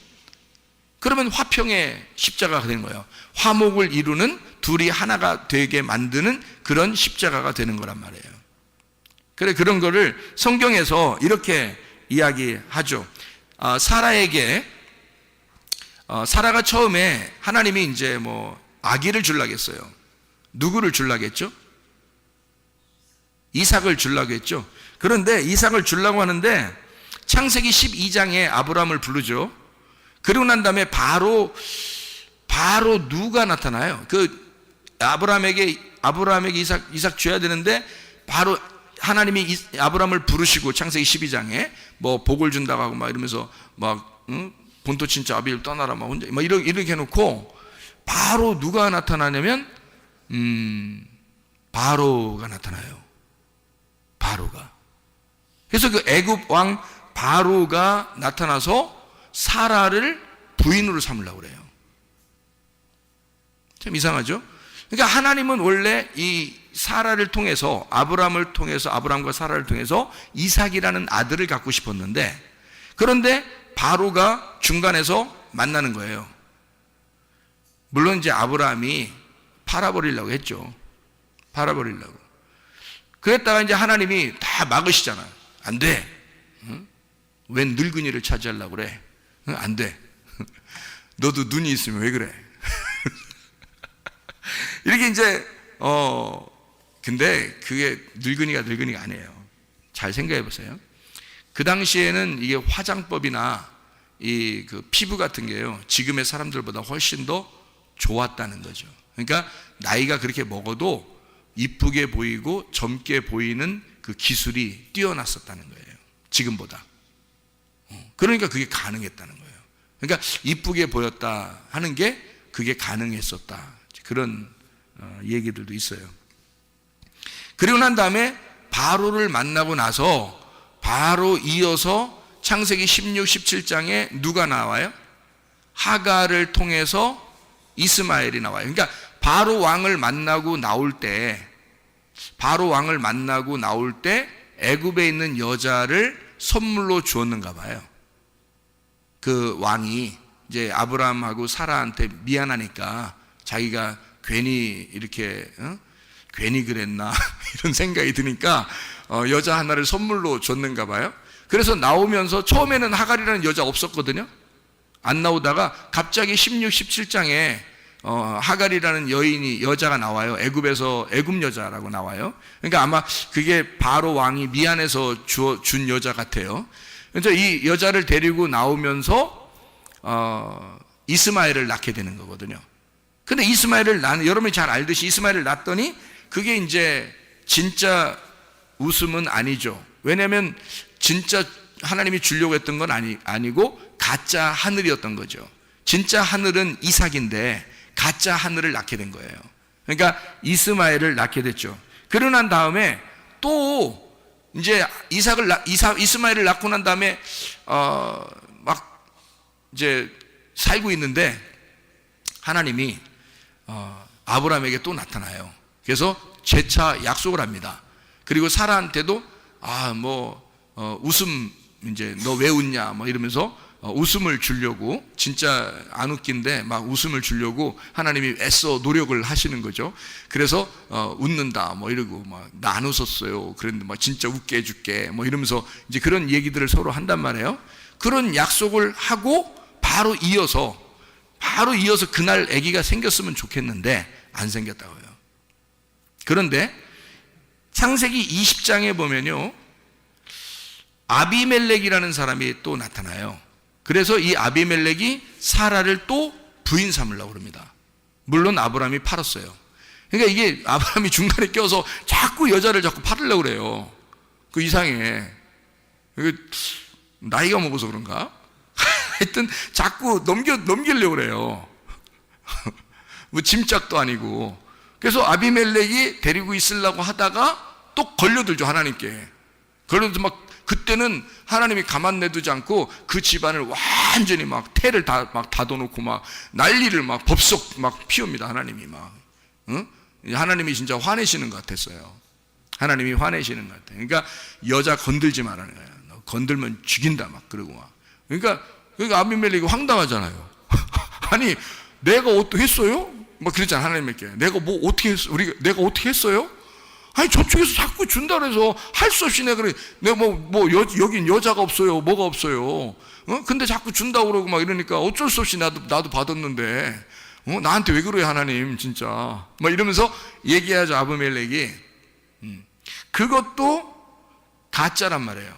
그러면 화평의 십자가가 되는 거예요. 화목을 이루는, 둘이 하나가 되게 만드는 그런 십자가가 되는 거란 말이에요. 그래, 그런 거를 성경에서 이렇게 이야기하죠. 사라가 처음에 하나님이 이제 뭐 아기를 주려고 했어요. 누구를 주려고 했죠? 이삭을 주려고 했죠. 그런데 이삭을 주려고 하는데 창세기 12장에 아브라함을 부르죠. 그리고 난 다음에 바로 누가 나타나요? 그 아브라함에게 이삭 줘야 되는데 바로 하나님이 아브라함을 부르시고 창세기 12장에 뭐 복을 준다고 하고 막 이러면서 막 본토 친자 아비를 떠나라 막 혼자 막 이렇게 해놓고 바로 누가 나타나냐면 바로가 나타나요. 바로가. 그래서 그 애굽 왕 바로가 나타나서 사라를 부인으로 삼으려고 그래요. 참 이상하죠? 그러니까 하나님은 원래 이 사라를 통해서, 아브라함을 통해서, 아브라함과 사라를 통해서 이삭이라는 아들을 갖고 싶었는데, 그런데 바로가 중간에서 만나는 거예요. 물론 이제 아브라함이 팔아버리려고 했죠. 팔아버리려고. 그랬다가 이제 하나님이 다 막으시잖아. 안 돼. 응? 웬 늙은이를 차지하려고 그래. 응? 안 돼. 너도 눈이 있으면 왜 그래? 이렇게 이제 근데 그게 늙은이가 아니에요. 잘 생각해 보세요. 그 당시에는 이게 화장법이나 이 그 피부 같은 게요, 지금의 사람들보다 훨씬 더 좋았다는 거죠. 그러니까 나이가 그렇게 먹어도 이쁘게 보이고 젊게 보이는 그 기술이 뛰어났었다는 거예요. 지금보다. 그러니까 그게 가능했다는 거예요. 그러니까 이쁘게 보였다 하는 게 그게 가능했었다. 그런 얘기들도 있어요. 그리고 난 다음에 바로를 만나고 나서 바로 이어서 창세기 16, 17장에 누가 나와요? 하갈을 통해서 이스마엘이 나와요. 그러니까 바로 왕을 만나고 나올 때 애굽에 있는 여자를 선물로 주었는가 봐요. 그 왕이 이제 아브라함하고 사라한테 미안하니까 자기가 괜히 이렇게 괜히 그랬나 이런 생각이 드니까 여자 하나를 선물로 줬는가 봐요. 그래서 나오면서 처음에는 하갈이라는 여자 없었거든요. 안 나오다가 갑자기 16, 17장에 하갈이라는 여자가 나와요. 애굽에서 애굽 여자라고 나와요. 그러니까 아마 그게 바로 왕이 미안해서 준 여자 같아요. 그래서 이 여자를 데리고 나오면서 이스마엘을 낳게 되는 거거든요. 근데 여러분이 잘 알듯이 이스마엘을 낳았더니 그게 이제 진짜 웃음은 아니죠. 왜냐하면 진짜 하나님이 주려고 했던 건 아니고 가짜 하늘이었던 거죠. 진짜 하늘은 이삭인데 가짜 하늘을 낳게 된 거예요. 그러니까 이스마엘을 낳게 됐죠. 그러고 난 다음에 또 이제 이스마엘을 낳고 난 다음에 막 이제 살고 있는데 하나님이 아브라함에게 또 나타나요. 그래서 재차 약속을 합니다. 그리고 사라한테도 웃음 이제 너 왜 웃냐 뭐 이러면서 웃음을 주려고, 진짜 안 웃긴데 막 웃음을 주려고 하나님이 애써 노력을 하시는 거죠. 그래서 웃는다 뭐 이러고 막 나 안 웃었어요. 그런데 막 진짜 웃게 해줄게 뭐 이러면서 이제 그런 얘기들을 서로 한단 말이에요. 그런 약속을 하고 바로 이어서 그날 아기가 생겼으면 좋겠는데 안 생겼다고요. 그런데 창세기 20장에 보면요, 아비멜렉이라는 사람이 또 나타나요. 그래서 이 아비멜렉이 사라를 또 부인 삼으려고 합니다. 물론 아브라함이 팔았어요. 그러니까 이게 아브라함이 중간에 껴서 자꾸 여자를 자꾸 팔으려고 그래요. 그 이상해. 나이가 먹어서 그런가? 하여튼 자꾸 넘기려고 그래요. 뭐 짐짝도 아니고. 그래서 아비멜렉이 데리고 있으려고 하다가 또 걸려들죠, 하나님께. 걸려들어서 막 그때는 하나님이 가만 내두지 않고 그 집안을 완전히 막 태를 다 막 닫아놓고 막 난리를 막 법석 막 피웁니다. 하나님이 막. 하나님이 진짜 화내시는 것 같았어요. 하나님이 화내시는 것 같아요. 그러니까 여자 건들지 말라는 거예요. 너 건들면 죽인다 막 그러고 막. 그러니까 아비멜렉이 황당하잖아요. 아니 내가 어떻게 했어요? 막 그랬잖아, 하나님께. 내가 뭐 어떻게 했어? 내가 어떻게 했어요? 아니 저쪽에서 자꾸 준다 그래서 할 수 없이 내가 여긴 여자가 없어요, 뭐가 없어요. 근데 자꾸 준다고 그러고 막 이러니까 어쩔 수 없이 나도 받았는데 나한테 왜 그래요, 하나님 진짜. 막 이러면서 얘기하죠, 아비멜렉이. 그것도 가짜란 말이에요.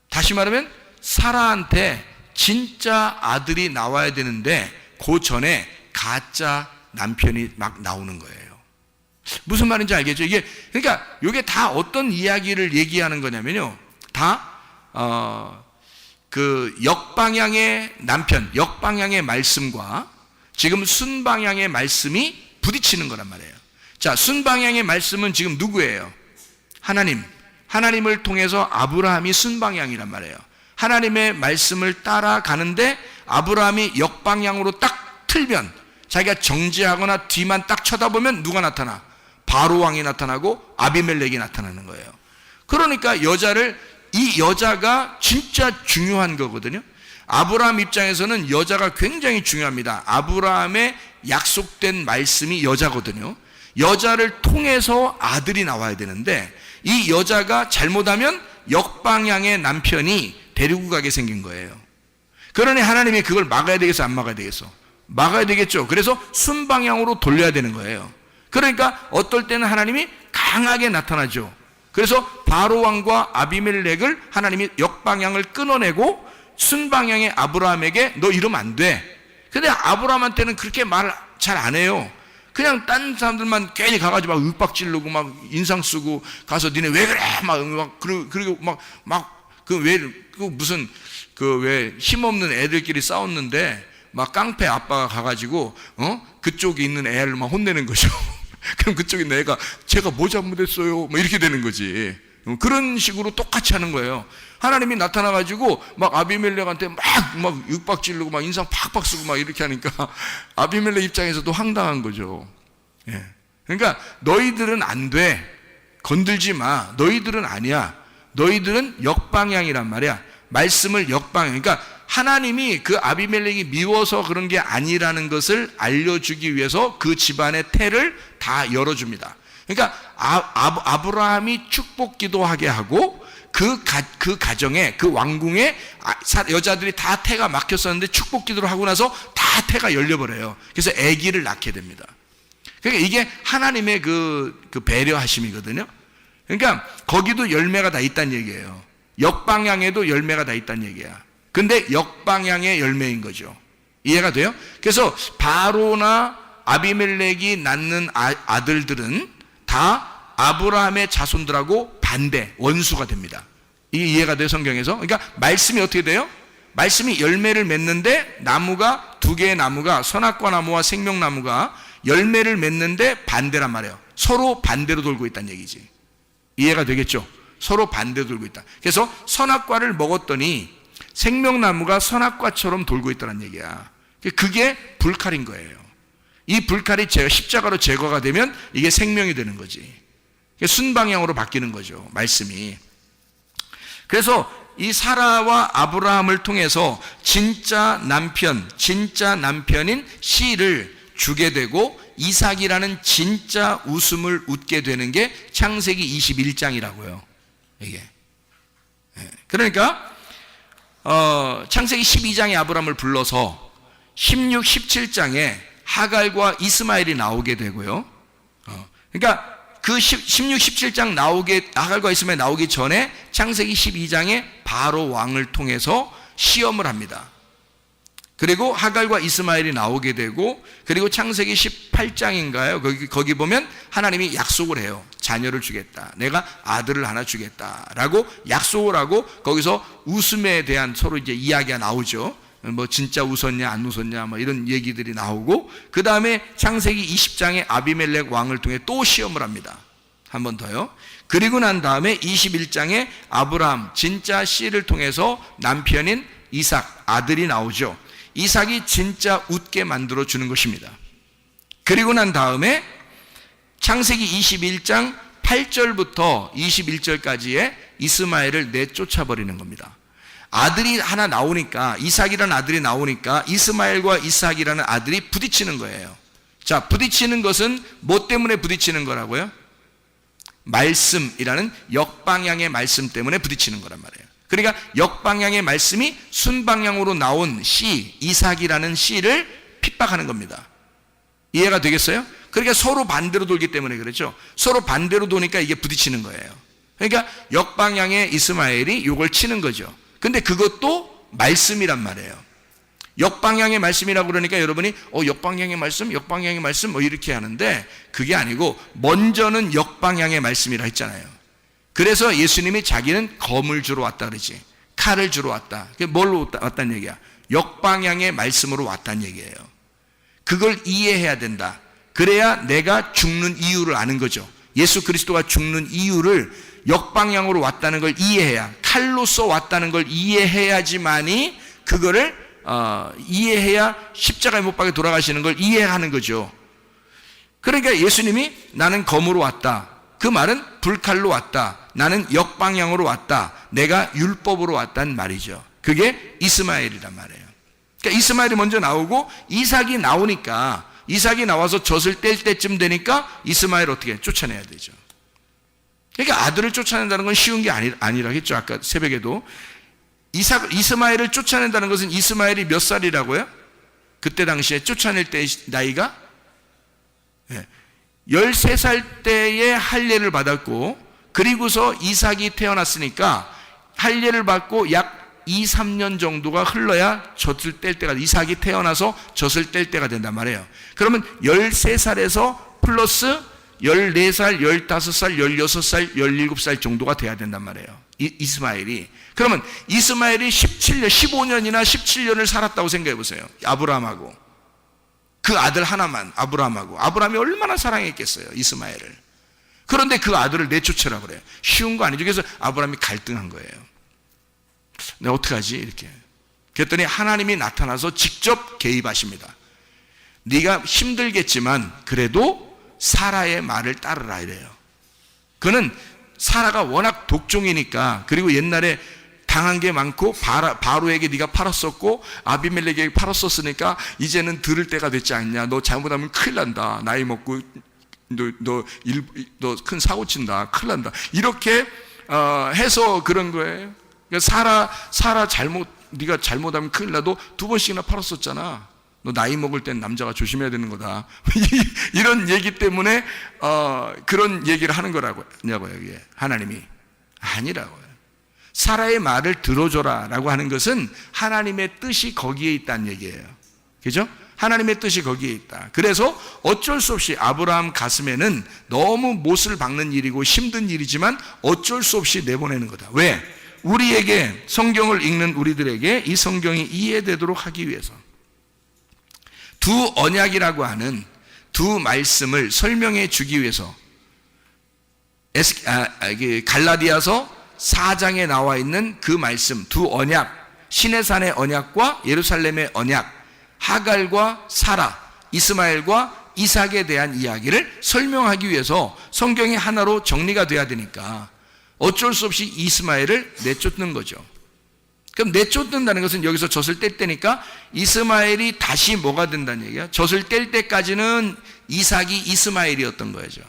다시 말하면 사라한테 진짜 아들이 나와야 되는데 그 전에 가짜 남편이 막 나오는 거예요. 무슨 말인지 알겠죠? 그러니까 이게 다 어떤 이야기를 얘기하는 거냐면요, 다 그 역방향의 남편, 역방향의 말씀과 지금 순방향의 말씀이 부딪히는 거란 말이에요. 자, 순방향의 말씀은 지금 누구예요? 하나님을 통해서 아브라함이 순방향이란 말이에요. 하나님의 말씀을 따라가는데 아브라함이 역방향으로 딱 틀면, 자기가 정지하거나 뒤만 딱 쳐다보면 누가 나타나? 바로 왕이 나타나고 아비멜렉이 나타나는 거예요. 그러니까 이 여자가 진짜 중요한 거거든요. 아브라함 입장에서는 여자가 굉장히 중요합니다. 아브라함의 약속된 말씀이 여자거든요. 여자를 통해서 아들이 나와야 되는데 이 여자가 잘못하면 역방향의 남편이 데리고 가게 생긴 거예요. 그러니 하나님이 그걸 막아야 되겠어, 안 막아야 되겠어? 막아야 되겠죠. 그래서 순방향으로 돌려야 되는 거예요. 그러니까 어떨 때는 하나님이 강하게 나타나죠. 그래서 바로 왕과 아비멜렉을 하나님이 역방향을 끊어내고 순방향의 아브라함에게 너 이러면 안 돼. 근데 아브라함한테는 그렇게 말 잘 안 해요. 그냥 딴 사람들만 괜히 가가지고 막 윽박 지르고 막 인상 쓰고 가서 니네 왜 그래 그리고 왜 힘없는 애들끼리 싸웠는데 막 깡패 아빠가 가가지고 그쪽에 있는 애를 막 혼내는 거죠. 그럼 그쪽에 있는 애가 제가 뭐 잘못했어요? 뭐 이렇게 되는 거지. 그런 식으로 똑같이 하는 거예요. 하나님이 나타나가지고 막 아비멜렉한테 막 윽박 지르고 막 인상 팍팍 쓰고 막 이렇게 하니까 아비멜렉 입장에서도 황당한 거죠. 예. 그러니까 너희들은 안 돼. 건들지 마. 너희들은 아니야. 너희들은 역방향이란 말이야. 말씀을 역방향. 그러니까 하나님이 그 아비멜렉이 미워서 그런 게 아니라는 것을 알려주기 위해서 그 집안의 태를 다 열어줍니다. 그러니까 아브라함이 축복 기도하게 하고 그 가정에, 그 왕궁에 여자들이 다 태가 막혔었는데 축복 기도를 하고 나서 다 태가 열려버려요. 그래서 아기를 낳게 됩니다. 그러니까 이게 하나님의 그 배려하심이거든요. 그러니까 거기도 열매가 다 있다는 얘기예요. 역방향에도 열매가 다 있다는 얘기야. 근데 역방향의 열매인 거죠. 이해가 돼요? 그래서 바로나 아비멜렉이 낳는 아들들은 다 아브라함의 자손들하고 반대, 원수가 됩니다. 이게 이해가 돼요, 성경에서? 그러니까 말씀이 어떻게 돼요? 말씀이 열매를 맺는데 나무가, 두 개의 나무가, 선악과 나무와 생명나무가 열매를 맺는데 반대란 말이에요. 서로 반대로 돌고 있다는 얘기지. 이해가 되겠죠? 서로 반대로 돌고 있다. 그래서 선악과를 먹었더니 생명나무가 선악과처럼 돌고 있다는 얘기야. 그게 불칼인 거예요. 이 불칼이 십자가로 제거가 되면 이게 생명이 되는 거지. 순방향으로 바뀌는 거죠, 말씀이. 그래서 이 사라와 아브라함을 통해서 진짜 남편인 씨를 주게 되고 이삭이라는 진짜 웃음을 웃게 되는 게 창세기 21장이라고요. 이게. 그러니까 창세기 12장에 아브라함을 불러서 16, 17장에 하갈과 이스마엘이 나오게 되고요. 그러니까 그 16, 17장 하갈과 이스마엘 나오기 전에 창세기 12장에 바로 왕을 통해서 시험을 합니다. 그리고 하갈과 이스마엘이 나오게 되고, 그리고 창세기 18장인가요? 거기 보면 하나님이 약속을 해요. 자녀를 주겠다. 내가 아들을 하나 주겠다라고 약속을 하고, 거기서 웃음에 대한 서로 이제 이야기가 나오죠. 뭐 진짜 웃었냐 안 웃었냐 뭐 이런 얘기들이 나오고, 그 다음에 창세기 20장에 아비멜렉 왕을 통해 또 시험을 합니다. 한 번 더요. 그리고 난 다음에 21장에 아브라함 진짜 씨를 통해서 남편인 이삭 아들이 나오죠. 이삭이 진짜 웃게 만들어 주는 것입니다. 그리고 난 다음에 창세기 21장 8절부터 21절까지의 이스마엘을 내쫓아 버리는 겁니다. 아들이 하나 나오니까, 이삭이라는 아들이 나오니까 이스마엘과 이삭이라는 아들이 부딪히는 거예요. 자, 부딪히는 것은 뭐 때문에 부딪히는 거라고요? 말씀이라는 역방향의 말씀 때문에 부딪히는 거란 말이에요. 그러니까 역방향의 말씀이 순방향으로 나온 씨, 이삭이라는 씨를 핍박하는 겁니다. 이해가 되겠어요? 그러니까 서로 반대로 돌기 때문에 그렇죠. 서로 반대로 도니까 이게 부딪히는 거예요. 그러니까 역방향의 이스마엘이 이걸 치는 거죠. 근데 그것도 말씀이란 말이에요. 역방향의 말씀이라고 그러니까 여러분이 역방향의 말씀 뭐 이렇게 하는데, 그게 아니고 먼저는 역방향의 말씀이라 했잖아요. 그래서 예수님이 자기는 검을 주러 왔다 그러지, 칼을 주러 왔다. 그게 뭘로 왔다는 얘기야? 역방향의 말씀으로 왔다는 얘기예요. 그걸 이해해야 된다. 그래야 내가 죽는 이유를 아는 거죠. 예수 그리스도가 죽는 이유를 역방향으로 왔다는 걸 이해해야, 칼로서 왔다는 걸 이해해야지만이 그거를 이해해야 십자가에 못 박혀 돌아가시는 걸 이해하는 거죠. 그러니까 예수님이 나는 검으로 왔다. 그 말은 불칼로 왔다. 나는 역방향으로 왔다. 내가 율법으로 왔다는 말이죠. 그게 이스마엘이란 말이에요. 그러니까 이스마엘이 먼저 나오고 이삭이 나오니까, 이삭이 나와서 젖을 뗄 때쯤 되니까 이스마엘 어떻게 쫓아내야 되죠. 그러니까 아들을 쫓아낸다는 건 쉬운 게 아니라 했죠. 아까 새벽에도 이스마엘을 쫓아낸다는 것은, 이스마엘이 몇 살이라고요? 그때 당시에 쫓아낼 때 나이가 13살 때에 할례를 받았고, 그리고서 이삭이 태어났으니까 할례를 받고 약 2, 3년 정도가 흘러야 젖을 뗄 때가, 이삭이 태어나서 젖을 뗄 때가 된단 말이에요. 그러면 13살에서 플러스 14살, 15살, 16살, 17살 정도가 돼야 된단 말이에요. 이스마엘이. 그러면 이스마엘이 15년이나 17년을 살았다고 생각해 보세요. 아브라함하고. 그 아들 하나만, 아브라함하고. 아브라함이 얼마나 사랑했겠어요, 이스마엘을. 그런데 그 아들을 내쫓으라고 그래요. 쉬운 거 아니죠. 그래서 아브라함이 갈등한 거예요. 내가 어떡하지? 이렇게. 그랬더니 하나님이 나타나서 직접 개입하십니다. 네가 힘들겠지만 그래도 사라의 말을 따르라 이래요. 그는 사라가 워낙 독종이니까, 그리고 옛날에 당한 게 많고 바로에게 네가 팔았었고 아비멜렉에게 팔았었으니까 이제는 들을 때가 됐지 않냐. 너 잘못하면 큰일 난다. 나이 먹고 너 큰 사고 친다. 큰일 난다. 이렇게 해서 그런 거예요. 그러니까 네가 잘못하면 큰일 나도 2번씩이나 팔았었잖아. 너 나이 먹을 땐 남자가 조심해야 되는 거다. 이런 얘기 때문에 그런 얘기를 하는 거라고요. 이게 하나님이 아니라고요. 사라의 말을 들어줘라 라고 하는 것은 하나님의 뜻이 거기에 있다는 얘기예요. 그죠? 하나님의 뜻이 거기에 있다. 그래서 어쩔 수 없이 아브라함 가슴에는 너무 못을 박는 일이고 힘든 일이지만 어쩔 수 없이 내보내는 거다. 왜? 우리에게, 성경을 읽는 우리들에게 이 성경이 이해되도록 하기 위해서, 두 언약이라고 하는 두 말씀을 설명해 주기 위해서 갈라디아서 4장에 나와 있는 그 말씀, 두 언약, 시내산의 언약과 예루살렘의 언약, 하갈과 사라, 이스마엘과 이삭에 대한 이야기를 설명하기 위해서 성경이 하나로 정리가 돼야 되니까 어쩔 수 없이 이스마엘을 내쫓는 거죠. 그럼 내쫓는다는 것은 여기서 젖을 뗄 때니까 이스마엘이 다시 뭐가 된다는 얘기야? 젖을 뗄 때까지는 이삭이 이스마엘이었던 거죠.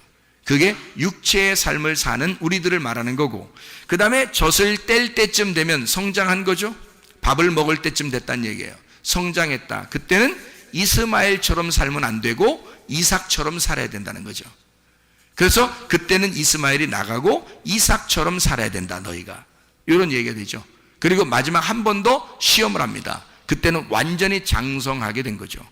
그게 육체의 삶을 사는 우리들을 말하는 거고, 그 다음에 젖을 뗄 때쯤 되면 성장한 거죠. 밥을 먹을 때쯤 됐다는 얘기예요. 성장했다. 그때는 이스마엘처럼 살면 안 되고 이삭처럼 살아야 된다는 거죠. 그래서 그때는 이스마엘이 나가고 이삭처럼 살아야 된다, 너희가. 이런 얘기가 되죠. 그리고 마지막 한 번 더 시험을 합니다. 그때는 완전히 장성하게 된 거죠.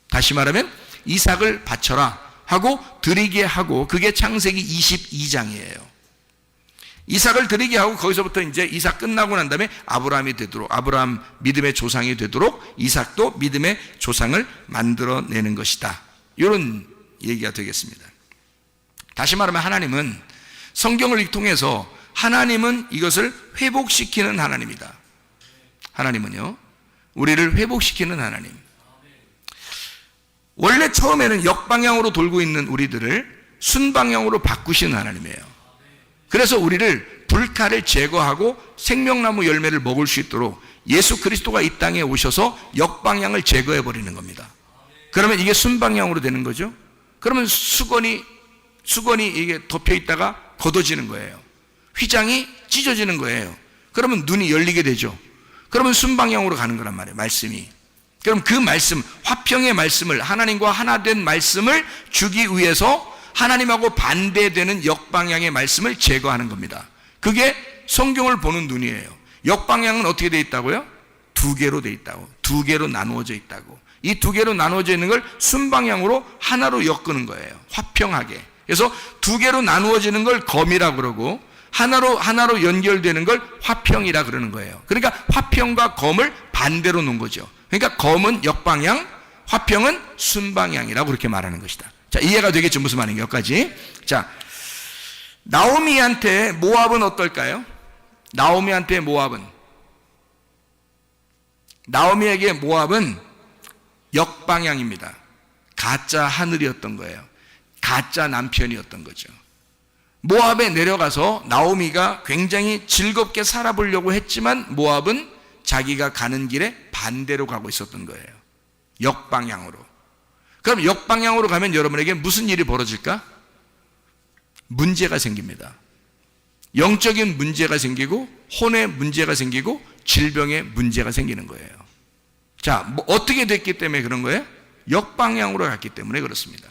다시 말하면 이삭을 바쳐라 하고 드리게 하고, 그게 창세기 22장이에요. 이삭을 드리게 하고 거기서부터 이제 이삭 끝나고 난 다음에 아브라함이 되도록, 아브라함 믿음의 조상이 되도록 이삭도 믿음의 조상을 만들어내는 것이다. 이런 얘기가 되겠습니다. 다시 말하면 하나님은, 성경을 통해서 하나님은 이것을 회복시키는 하나님이다. 하나님은요, 우리를 회복시키는 하나님. 원래 처음에는 역방향으로 돌고 있는 우리들을 순방향으로 바꾸시는 하나님이에요. 그래서 우리를 불칼을 제거하고 생명나무 열매를 먹을 수 있도록 예수 그리스도가 이 땅에 오셔서 역방향을 제거해 버리는 겁니다. 그러면 이게 순방향으로 되는 거죠. 그러면 수건이 이게 덮여 있다가 걷어지는 거예요. 휘장이 찢어지는 거예요. 그러면 눈이 열리게 되죠. 그러면 순방향으로 가는 거란 말이에요, 말씀이. 그럼 그 말씀, 화평의 말씀을, 하나님과 하나 된 말씀을 주기 위해서 하나님하고 반대되는 역방향의 말씀을 제거하는 겁니다. 그게 성경을 보는 눈이에요. 역방향은 어떻게 되어 있다고요? 두 개로 되어 있다고. 두 개로 나누어져 있다고. 이 두 개로 나누어져 있는 걸 순방향으로 하나로 엮는 거예요. 화평하게. 그래서 두 개로 나누어지는 걸 검이라 그러고, 하나로 연결되는 걸 화평이라 그러는 거예요. 그러니까 화평과 검을 반대로 놓은 거죠. 그러니까 검은 역방향, 화평은 순방향이라고 그렇게 말하는 것이다. 자, 이해가 되겠죠? 무슨 말인가? 여기까지. 자, 나오미한테 모압은 어떨까요? 나오미에게 모압은 역방향입니다. 가짜 하늘이었던 거예요. 가짜 남편이었던 거죠. 모압에 내려가서 나오미가 굉장히 즐겁게 살아보려고 했지만 모압은 자기가 가는 길에 반대로 가고 있었던 거예요. 역방향으로. 그럼 역방향으로 가면 여러분에게 무슨 일이 벌어질까? 문제가 생깁니다. 영적인 문제가 생기고, 혼의 문제가 생기고, 질병의 문제가 생기는 거예요. 자, 어떻게 됐기 때문에 그런 거예요? 역방향으로 갔기 때문에 그렇습니다.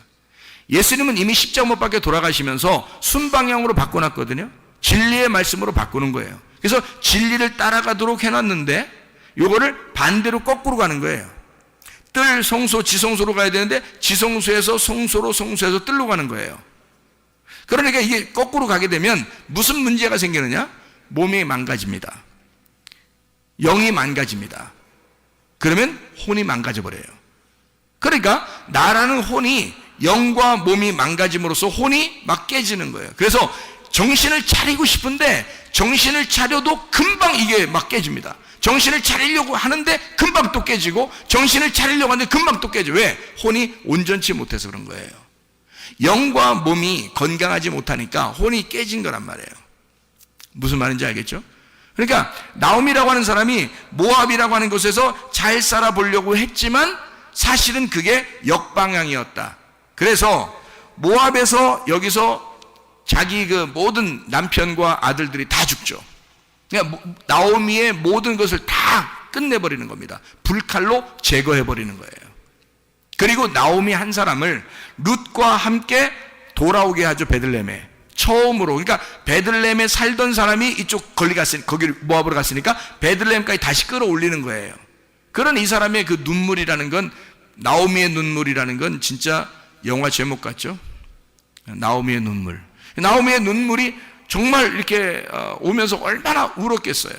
예수님은 이미 십자가 못 박혀 돌아가시면서 순방향으로 바꿔놨거든요. 진리의 말씀으로 바꾸는 거예요. 그래서 진리를 따라가도록 해놨는데 요거를 반대로 거꾸로 가는 거예요. 뜰, 성소, 지성소로 가야 되는데 지성소에서 성소로, 성소에서 뜰로 가는 거예요. 그러니까 이게 거꾸로 가게 되면 무슨 문제가 생기느냐? 몸이 망가집니다. 영이 망가집니다. 그러면 혼이 망가져 버려요. 그러니까 나라는 혼이, 영과 몸이 망가짐으로써 혼이 막 깨지는 거예요. 그래서 정신을 차리고 싶은데 정신을 차려도 금방 이게 막 깨집니다. 정신을 차리려고 하는데 금방 또 깨지고, 정신을 차리려고 하는데 금방 또 깨져. 왜? 혼이 온전치 못해서 그런 거예요. 영과 몸이 건강하지 못하니까 혼이 깨진 거란 말이에요. 무슨 말인지 알겠죠? 그러니까 나오미라고 하는 사람이 모압이라고 하는 곳에서 잘 살아보려고 했지만 사실은 그게 역방향이었다. 그래서 모압에서 여기서 자기 그 모든 남편과 아들들이 다 죽죠. 그러니까 나오미의 모든 것을 다 끝내버리는 겁니다. 불칼로 제거해버리는 거예요. 그리고 나오미 한 사람을 룻과 함께 돌아오게 하죠. 베들레헴에 처음으로. 그러니까 베들레헴에 살던 사람이 이쪽 거기를 모압으로 갔으니까 베들레헴까지 다시 끌어올리는 거예요. 그런 이 사람의 그 눈물이라는 건, 나오미의 눈물이라는 건 진짜 영화 제목 같죠. 나오미의 눈물. 나오미의 눈물이 정말 이렇게 오면서 얼마나 울었겠어요.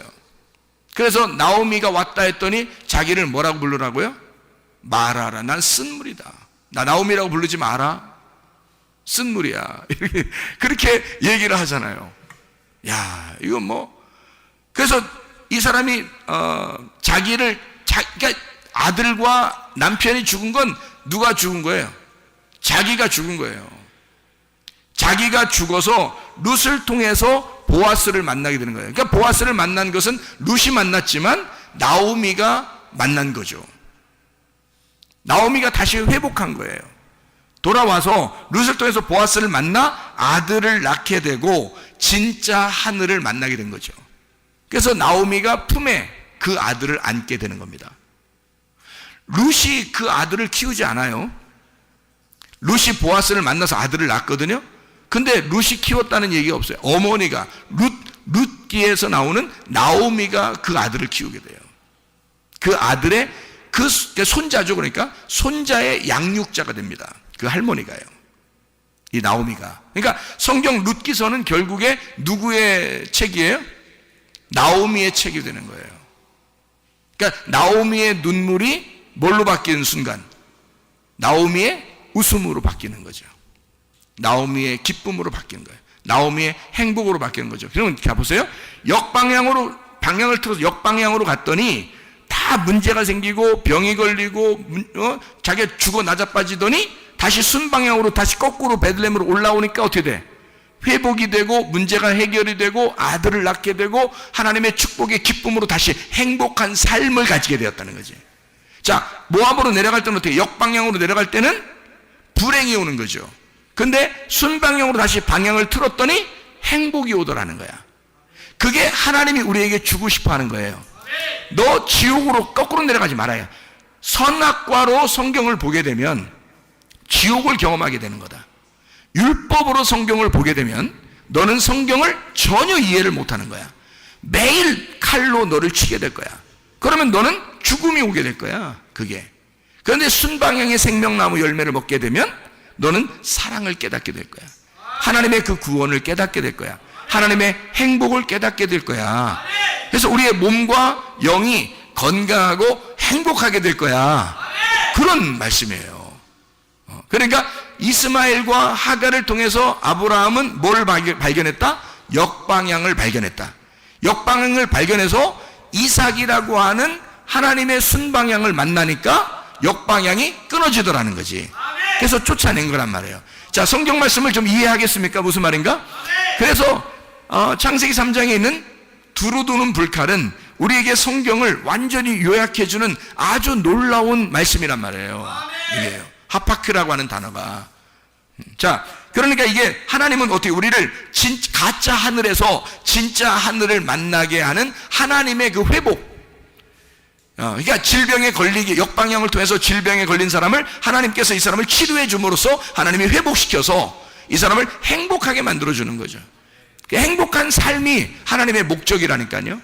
그래서 나오미가 왔다 했더니 자기를 뭐라고 부르라고요? 말하라. 난 쓴물이다. 나 나오미라고 부르지 마라. 쓴물이야. 그렇게 얘기를 하잖아요. 야, 이거 뭐. 그래서 이 사람이 그러니까 아들과 남편이 죽은 건 누가 죽은 거예요? 자기가 죽은 거예요. 자기가 죽어서 룻을 통해서 보아스를 만나게 되는 거예요. 그러니까 보아스를 만난 것은 룻이 만났지만 나오미가 만난 거죠. 나오미가 다시 회복한 거예요. 돌아와서 룻을 통해서 보아스를 만나 아들을 낳게 되고 진짜 하늘을 만나게 된 거죠. 그래서 나오미가 품에 그 아들을 안게 되는 겁니다. 룻이 그 아들을 키우지 않아요. 룻이 보아스를 만나서 아들을 낳았거든요. 근데 룻이 키웠다는 얘기가 없어요. 어머니가 룻기에서 나오는 나오미가 그 아들을 키우게 돼요. 그 아들의 그 손자죠. 그러니까 손자의 양육자가 됩니다. 그 할머니가요. 이 나오미가. 그러니까 성경 룻기서는 결국에 누구의 책이에요? 나오미의 책이 되는 거예요. 그러니까 나오미의 눈물이 뭘로 바뀌는 순간? 나오미의 웃음으로 바뀌는 거죠. 나오미의 기쁨으로 바뀌는 거예요. 나오미의 행복으로 바뀌는 거죠. 그러면 자 보세요. 방향을 틀어서 역방향으로 갔더니 다 문제가 생기고 병이 걸리고 자기가 죽어 나자빠지더니 다시 순방향으로 다시 거꾸로 베들레헴으로 올라오니까 어떻게 돼? 회복이 되고 문제가 해결이 되고 아들을 낳게 되고 하나님의 축복의 기쁨으로 다시 행복한 삶을 가지게 되었다는 거지. 자, 모압으로 내려갈 때는 어떻게? 역방향으로 내려갈 때는 불행이 오는 거죠. 근데 순방향으로 다시 방향을 틀었더니 행복이 오더라는 거야. 그게 하나님이 우리에게 주고 싶어 하는 거예요. 너 지옥으로 거꾸로 내려가지 말아요. 선악과로 성경을 보게 되면 지옥을 경험하게 되는 거다. 율법으로 성경을 보게 되면 너는 성경을 전혀 이해를 못하는 거야. 매일 칼로 너를 치게 될 거야. 그러면 너는 죽음이 오게 될 거야. 그게. 그런데 순방향의 생명나무 열매를 먹게 되면 너는 사랑을 깨닫게 될 거야. 하나님의 그 구원을 깨닫게 될 거야. 하나님의 행복을 깨닫게 될 거야. 그래서 우리의 몸과 영이 건강하고 행복하게 될 거야. 그런 말씀이에요. 그러니까 이스마엘과 하갈을 통해서 아브라함은 뭘 발견했다? 역방향을 발견했다. 역방향을 발견해서 이삭이라고 하는 하나님의 순방향을 만나니까 역방향이 끊어지더라는 거지. 그래서 쫓아낸 거란 말이에요. 자, 성경 말씀을 좀 이해하겠습니까? 무슨 말인가? 그래서 창세기 3장에 있는 두루두는 불칼은 우리에게 성경을 완전히 요약해주는 아주 놀라운 말씀이란 말이에요. 이게요. 하파크라고 하는 단어가. 자, 그러니까 이게 하나님은 어떻게 우리를 가짜 하늘에서 진짜 하늘을 만나게 하는 하나님의 그 회복. 그러니까 질병에 걸리게 역방향을 통해서 질병에 걸린 사람을 하나님께서 이 사람을 치료해 줌으로써 하나님이 회복시켜서 이 사람을 행복하게 만들어주는 거죠. 행복한 삶이 하나님의 목적이라니까요.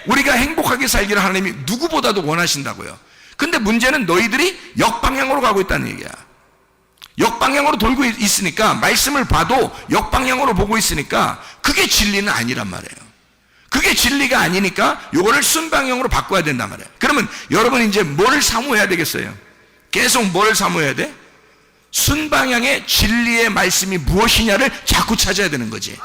우리가 행복하게 살기를 하나님이 누구보다도 원하신다고요. 근데 문제는 너희들이 역방향으로 가고 있다는 얘기야. 역방향으로 돌고 있으니까 말씀을 봐도 역방향으로 보고 있으니까 그게 진리는 아니란 말이에요. 그게 진리가 아니니까 요거를 순방향으로 바꿔야 된단 말이에요. 그러면 여러분 이제 뭘 사모해야 되겠어요? 계속 뭘 사모해야 돼? 순방향의 진리의 말씀이 무엇이냐를 자꾸 찾아야 되는 거지.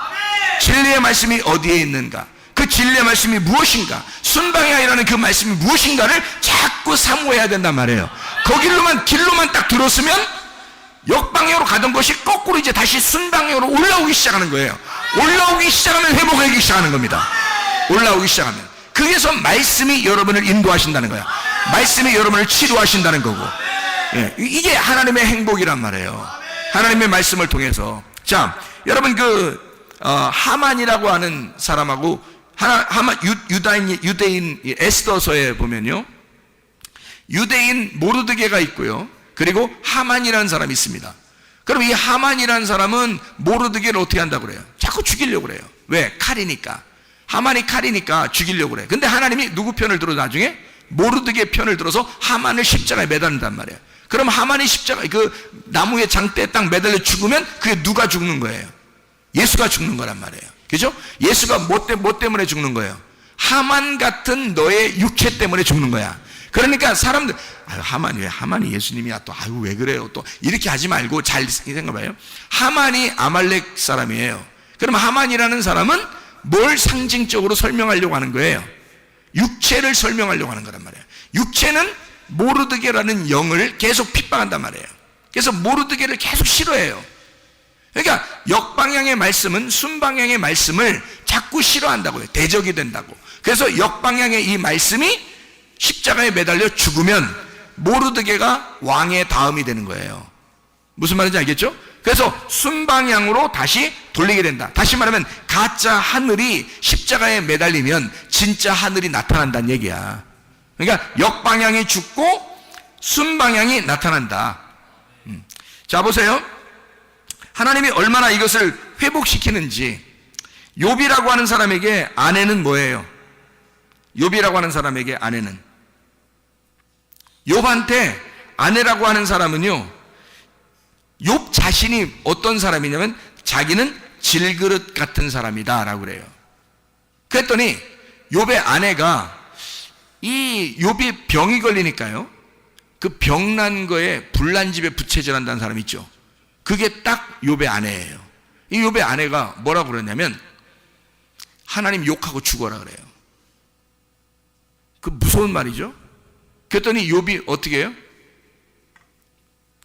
진리의 말씀이 어디에 있는가? 그 진리의 말씀이 무엇인가? 순방향이라는 그 말씀이 무엇인가를 자꾸 사모해야 된단 말이에요. 길로만 딱 들었으면 역방향으로 가던 것이 거꾸로 이제 다시 순방향으로 올라오기 시작하는 거예요. 올라오기 시작하면 회복하기 시작하는 겁니다. 올라오기 시작하면, 거기에서 말씀이 여러분을 인도하신다는 거야. 말씀이 여러분을 치료하신다는 거고. 예, 이게 하나님의 행복이란 말이에요. 하나님의 말씀을 통해서. 자, 여러분 하만이라고 하는 사람하고 유대인 에스더서에 보면요, 유대인 모르드게가 있고요, 그리고 하만이라는 사람이 있습니다. 그럼 이 하만이라는 사람은 모르드게를 어떻게 한다고 그래요? 자꾸 죽이려고 그래요. 왜? 칼이니까. 하만이 칼이니까 죽이려고 그래. 근데 하나님이 누구 편을 들어? 나중에 모르드게 편을 들어서 하만을 십자가에 매달린단 말이에요. 그럼 하만이 십자가 나무의 장대에 딱 매달려 죽으면 그게 누가 죽는 거예요? 예수가 죽는 거란 말이에요. 그죠? 예수가 뭐 때문에 죽는 거예요? 하만 같은 너의 육체 때문에 죽는 거야. 그러니까 사람들, 하만이 예수님이야, 또 왜 그래요, 또 이렇게 하지 말고 잘 생각해봐요. 하만이 아말렉 사람이에요. 그럼 하만이라는 사람은 뭘 상징적으로 설명하려고 하는 거예요? 육체를 설명하려고 하는 거란 말이에요. 육체는 모르드게라는 영을 계속 핍박한단 말이에요. 그래서 모르드게를 계속 싫어해요. 그러니까 역방향의 말씀은 순방향의 말씀을 자꾸 싫어한다고요. 대적이 된다고. 그래서 역방향의 이 말씀이 십자가에 매달려 죽으면 모르드게가 왕의 다음이 되는 거예요. 무슨 말인지 알겠죠? 그래서 순방향으로 다시 돌리게 된다. 다시 말하면 가짜 하늘이 십자가에 매달리면 진짜 하늘이 나타난다는 얘기야. 그러니까 역방향이 죽고 순방향이 나타난다. 자, 보세요. 하나님이 얼마나 이것을 회복시키는지. 욥이라고 하는 사람에게 아내는 뭐예요? 욥이라고 하는 사람에게 아내는, 욥한테 아내라고 하는 사람은요, 욥 자신이 어떤 사람이냐면 자기는 질그릇 같은 사람이다 라고 그래요. 그랬더니 욥의 아내가, 이 욥이 병이 걸리니까요, 그 병난 거에 불난 집에 부채질한다는 사람이 있죠. 그게 딱 욥의 아내예요. 이 욥의 아내가 뭐라고 그러냐면 하나님 욕하고 죽어라 그래요. 그 무서운 말이죠. 그랬더니 욥이 어떻게 해요?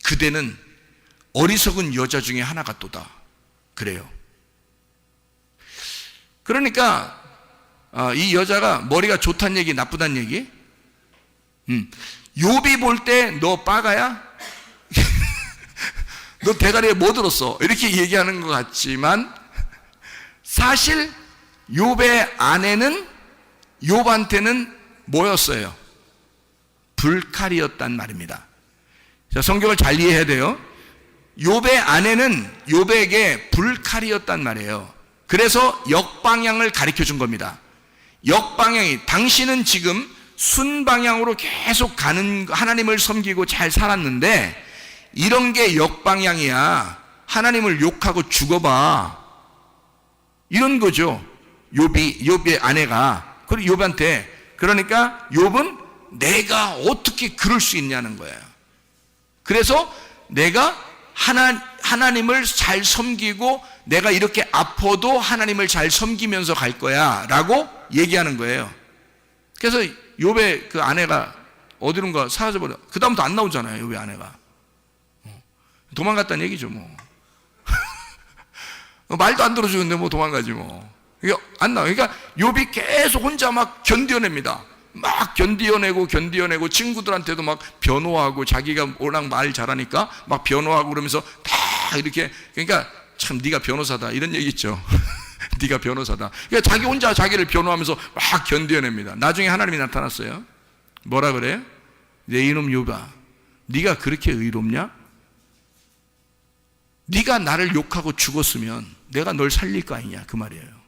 그대는 어리석은 여자 중에 하나가 또다 그래요. 그러니까 이 여자가 머리가 좋단 얘기, 나쁘단 얘기? 욥이 볼 때 너 빠가야? 너 대가리에 뭐 들었어? 이렇게 얘기하는 것 같지만 사실 욥의 아내는 욥한테는 뭐였어요? 불칼이었단 말입니다. 자, 성경을 잘 이해해야 돼요. 욥의 아내는 욥에게 불칼이었단 말이에요. 그래서 역방향을 가르쳐 준 겁니다. 역방향이, 당신은 지금 순방향으로 계속 가는, 하나님을 섬기고 잘 살았는데 이런 게 역방향이야. 하나님을 욕하고 죽어봐. 이런 거죠. 욥의 아내가. 그리고 욥한테, 그러니까 욥은 내가 어떻게 그럴 수 있냐는 거예요. 그래서 내가 하나님을 잘 섬기고 내가 이렇게 아파도 하나님을 잘 섬기면서 갈 거야 라고 얘기하는 거예요. 그래서 욥의 그 아내가 어디론가 사라져버려. 그 다음부터 안 나오잖아요. 욥의 아내가 도망갔다는 얘기죠. 뭐 말도 안 들어주는데 뭐 도망가지 뭐. 이게 안 나와. 그러니까 욥이 계속 혼자 막 견뎌냅니다. 막 견디어내고 친구들한테도 막 변호하고, 자기가 워낙 말 잘하니까 막 변호하고 그러면서 다 이렇게. 그러니까 참 네가 변호사다 이런 얘기 있죠. 네가 변호사다. 그러니까 자기 혼자 자기를 변호하면서 막 견디어냅니다. 나중에 하나님이 나타났어요. 뭐라 그래요? 내 이놈 욥아, 네가 그렇게 의롭냐? 네가 나를 욕하고 죽었으면 내가 널 살릴 거 아니냐 그 말이에요.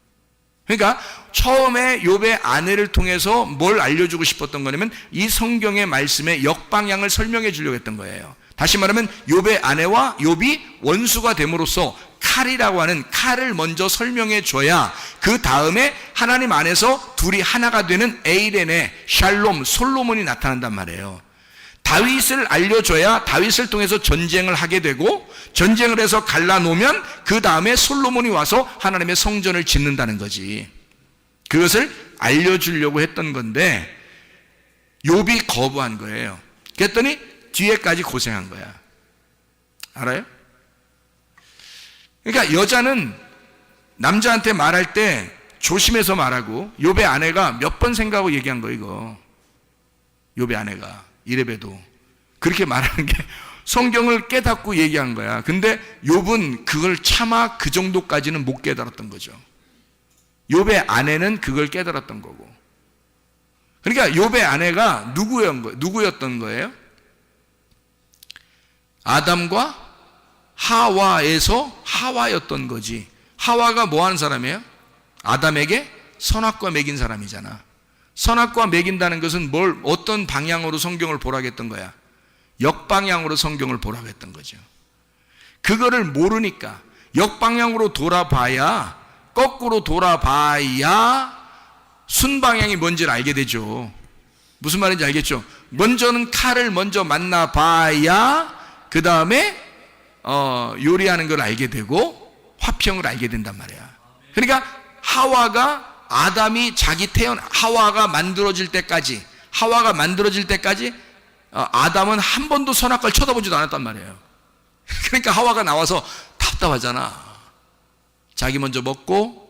그러니까 처음에 욥의 아내를 통해서 뭘 알려주고 싶었던 거냐면 이 성경의 말씀의 역방향을 설명해 주려고 했던 거예요. 다시 말하면 욥의 아내와 욥이 원수가 됨으로써 칼이라고 하는 칼을 먼저 설명해 줘야 그 다음에 하나님 안에서 둘이 하나가 되는 에이렌의 샬롬, 솔로몬이 나타난단 말이에요. 다윗을 알려줘야 다윗을 통해서 전쟁을 하게 되고, 전쟁을 해서 갈라놓으면 그 다음에 솔로몬이 와서 하나님의 성전을 짓는다는 거지. 그것을 알려주려고 했던 건데 욥이 거부한 거예요. 그랬더니 뒤에까지 고생한 거야. 알아요? 그러니까 여자는 남자한테 말할 때 조심해서 말하고, 욥의 아내가 몇 번 생각하고 얘기한 거 이거. 욥의 아내가 이레베도 그렇게 말하는 게 성경을 깨닫고 얘기한 거야. 근데 욥은 그걸 차마 그 정도까지는 못 깨달았던 거죠. 욥의 아내는 그걸 깨달았던 거고. 그러니까 욥의 아내가 누구였던 거예요? 아담과 하와에서 하와였던 거지. 하와가 뭐 하는 사람이에요? 아담에게 선악과 먹인 사람이잖아. 선악과 먹인다는 것은 어떤 방향으로 성경을 보라고 했던 거야? 역방향으로 성경을 보라고 했던 거죠. 그거를 모르니까 역방향으로 돌아봐야, 거꾸로 돌아봐야 순방향이 뭔지를 알게 되죠. 무슨 말인지 알겠죠? 먼저는 칼을 먼저 만나봐야 그 다음에 요리하는 걸 알게 되고 화평을 알게 된단 말이야. 그러니까 하와가 만들어질 때까지 아담은 한 번도 선악과를 쳐다보지도 않았단 말이에요. 그러니까 하와가 나와서 답답하잖아. 자기 먼저 먹고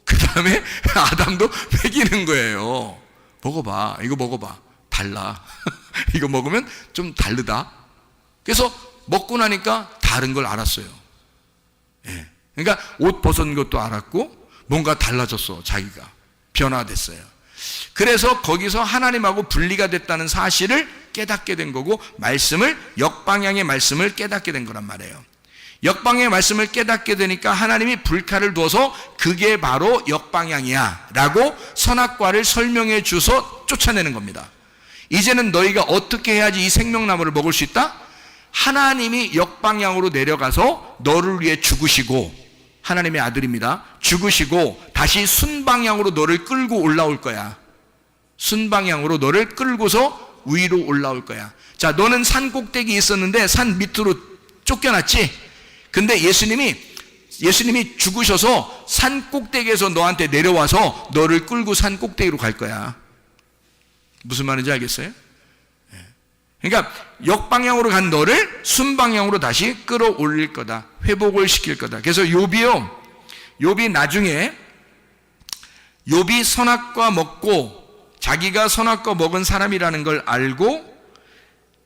그 다음에 아담도 먹이는 거예요. 먹어봐, 이거 먹어봐, 달라. 이거 먹으면 좀 다르다. 그래서 먹고 나니까 다른 걸 알았어요. 예. 그러니까 옷 벗은 것도 알았고 뭔가 달라졌어. 자기가 변화됐어요. 그래서 거기서 하나님하고 분리가 됐다는 사실을 깨닫게 된 거고, 역방향의 말씀을 깨닫게 된 거란 말이에요. 역방향의 말씀을 깨닫게 되니까 하나님이 불칼을 두어서 그게 바로 역방향이야 라고 선악과를 설명해 주서 쫓아내는 겁니다. 이제는 너희가 어떻게 해야지 이 생명나무를 먹을 수 있다? 하나님이 역방향으로 내려가서 너를 위해 죽으시고, 하나님의 아들입니다. 죽으시고 다시 순방향으로 너를 끌고 올라올 거야. 순방향으로 너를 끌고서 위로 올라올 거야. 자, 너는 산 꼭대기에 있었는데 산 밑으로 쫓겨났지? 근데 예수님이 죽으셔서 산 꼭대기에서 너한테 내려와서 너를 끌고 산 꼭대기로 갈 거야. 무슨 말인지 알겠어요? 그러니까 역방향으로 간 너를 순방향으로 다시 끌어올릴 거다. 회복을 시킬 거다. 그래서 욥이 나중에 욥이 선악과 먹고 자기가 선악과 먹은 사람이라는 걸 알고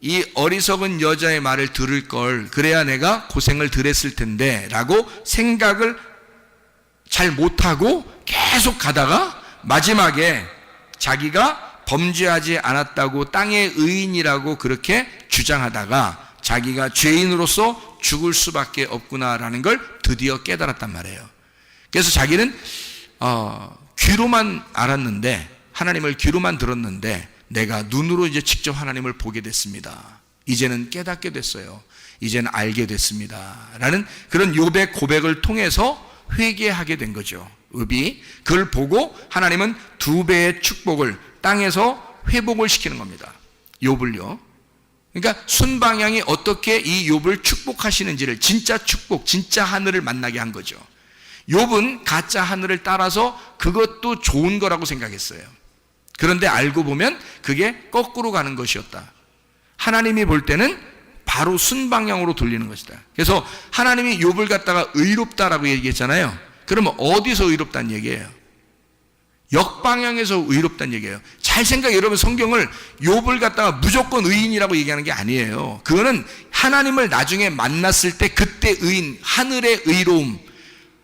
이 어리석은 여자의 말을 들을 걸, 그래야 내가 고생을 덜 했을 텐데 라고 생각을 잘 못하고 계속 가다가 마지막에 자기가 범죄하지 않았다고 땅의 의인이라고 그렇게 주장하다가 자기가 죄인으로서 죽을 수밖에 없구나라는 걸 드디어 깨달았단 말이에요. 그래서 자기는 귀로만 알았는데, 하나님을 귀로만 들었는데 내가 눈으로 이제 직접 하나님을 보게 됐습니다. 이제는 깨닫게 됐어요. 이제는 알게 됐습니다. 라는 그런 욥의 고백을 통해서 회개하게 된 거죠. 욥이 그걸 보고 하나님은 2배의 축복을 땅에서 회복을 시키는 겁니다. 욥을요. 그러니까 순방향이 어떻게 이 욥을 축복하시는지를, 진짜 축복, 진짜 하늘을 만나게 한 거죠. 욥은 가짜 하늘을 따라서 그것도 좋은 거라고 생각했어요. 그런데 알고 보면 그게 거꾸로 가는 것이었다. 하나님이 볼 때는 바로 순방향으로 돌리는 것이다. 그래서 하나님이 욥을 갖다가 의롭다라고 얘기했잖아요. 그러면 어디서 의롭다는 얘기예요? 역방향에서 의롭다는 얘기예요. 잘 생각해. 여러분, 성경을 욥을 갖다가 무조건 의인이라고 얘기하는 게 아니에요. 그거는 하나님을 나중에 만났을 때 그때 의인, 하늘의 의로움,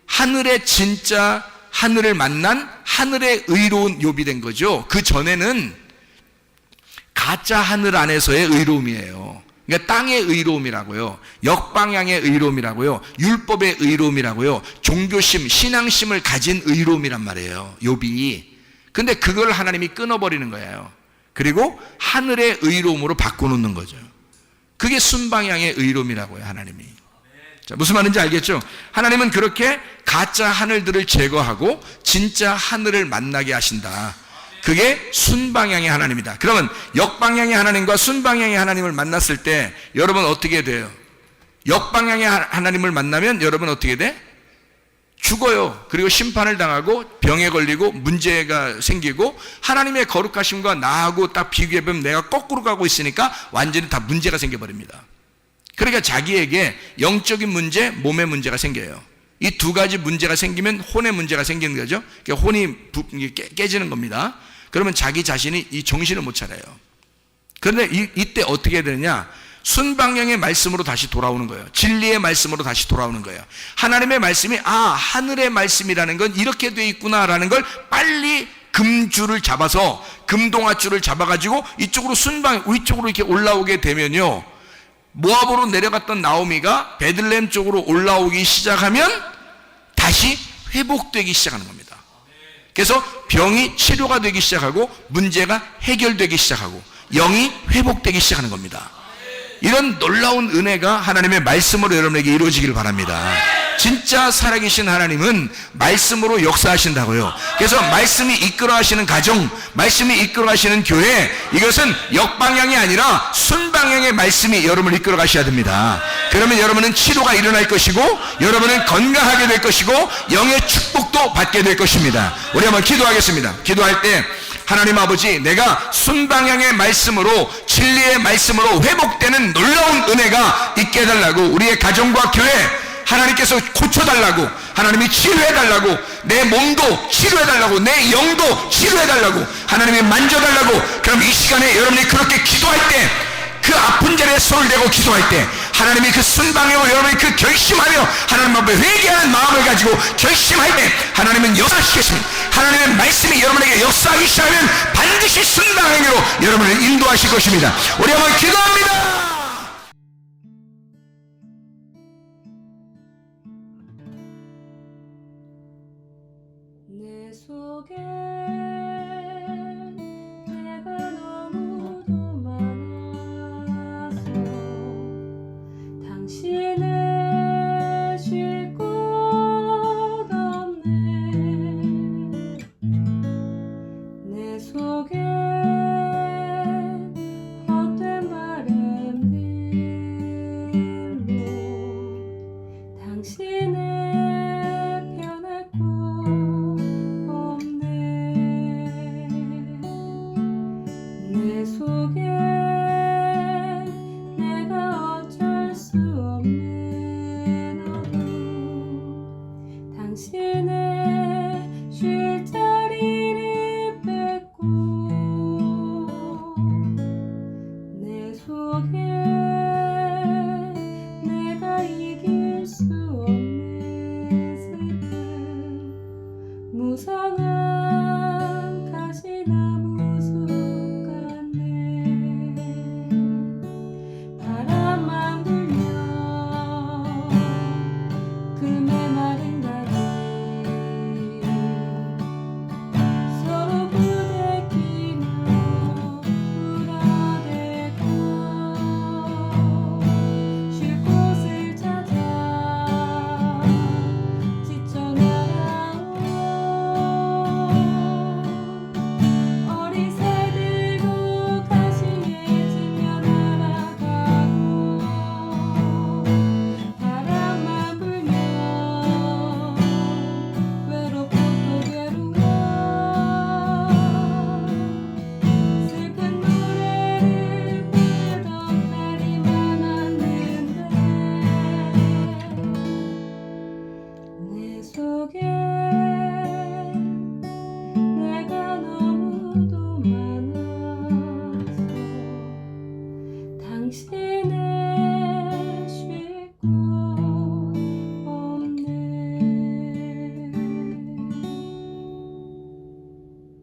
하늘의 진짜 하늘을 만난 하늘의 의로운 욥이 된 거죠. 그 전에는 가짜 하늘 안에서의 의로움이에요. 그러니까 땅의 의로움이라고요, 역방향의 의로움이라고요, 율법의 의로움이라고요, 종교심, 신앙심을 가진 의로움이란 말이에요, 욥이. 근데 그걸 하나님이 끊어버리는 거예요. 그리고 하늘의 의로움으로 바꿔놓는 거죠. 그게 순방향의 의로움이라고요, 하나님이. 자, 무슨 말인지 알겠죠? 하나님은 그렇게 가짜 하늘들을 제거하고 진짜 하늘을 만나게 하신다. 그게 순방향의 하나님이다. 그러면 역방향의 하나님과 순방향의 하나님을 만났을 때 여러분 어떻게 돼요? 역방향의 하나님을 만나면 여러분 어떻게 돼? 죽어요. 그리고 심판을 당하고 병에 걸리고 문제가 생기고, 하나님의 거룩하심과 나하고 딱 비교해보면 내가 거꾸로 가고 있으니까 완전히 다 문제가 생겨버립니다. 그러니까 자기에게 영적인 문제, 몸의 문제가 생겨요. 이 두 가지 문제가 생기면 혼의 문제가 생기는 거죠. 그러니까 혼이 깨지는 겁니다. 그러면 자기 자신이 이 정신을 못 차려요. 그런데 이때 어떻게 해야 되느냐? 순방향의 말씀으로 다시 돌아오는 거예요. 진리의 말씀으로 다시 돌아오는 거예요. 하나님의 말씀이 하늘의 말씀이라는 건 이렇게 돼 있구나라는 걸 빨리 금줄을 잡아서 금동아줄을 잡아가지고 이쪽으로 위쪽으로 이렇게 올라오게 되면요, 모압으로 내려갔던 나오미가 베들레헴 쪽으로 올라오기 시작하면 다시 회복되기 시작하는 겁니다. 그래서 병이 치료가 되기 시작하고 문제가 해결되기 시작하고 영이 회복되기 시작하는 겁니다. 이런 놀라운 은혜가 하나님의 말씀으로 여러분에게 이루어지길 바랍니다. 진짜 살아계신 하나님은 말씀으로 역사하신다고요. 그래서 말씀이 이끌어 하시는 가정, 말씀이 이끌어 가시는 교회, 이것은 역방향이 아니라 순방향의 말씀이 여러분을 이끌어 가셔야 됩니다. 그러면 여러분은 치료가 일어날 것이고 여러분은 건강하게 될 것이고 영의 축복도 받게 될 것입니다. 우리 한번 기도하겠습니다. 기도할 때 하나님 아버지, 내가 순방향의 말씀으로, 진리의 말씀으로 회복되는 놀라운 은혜가 있게 해달라고, 우리의 가정과 교회 하나님께서 고쳐달라고, 하나님이 치료해달라고, 내 몸도 치료해달라고, 내 영도 치료해달라고, 하나님이 만져달라고. 그럼 이 시간에 여러분이 그렇게 기도할 때, 그 아픈 자리에 손을 대고 기도할 때 하나님이 그 순방향으로 여러분이 그 결심하며 하나님 앞에 회개하는 마음을 가지고 결심할 때 하나님은 역사하시겠습니다. 하나님의 말씀이 여러분에게 역사하기 시작하면 반드시 순방향으로 여러분을 인도하실 것입니다. 우리 한번 기도합니다. 내 속에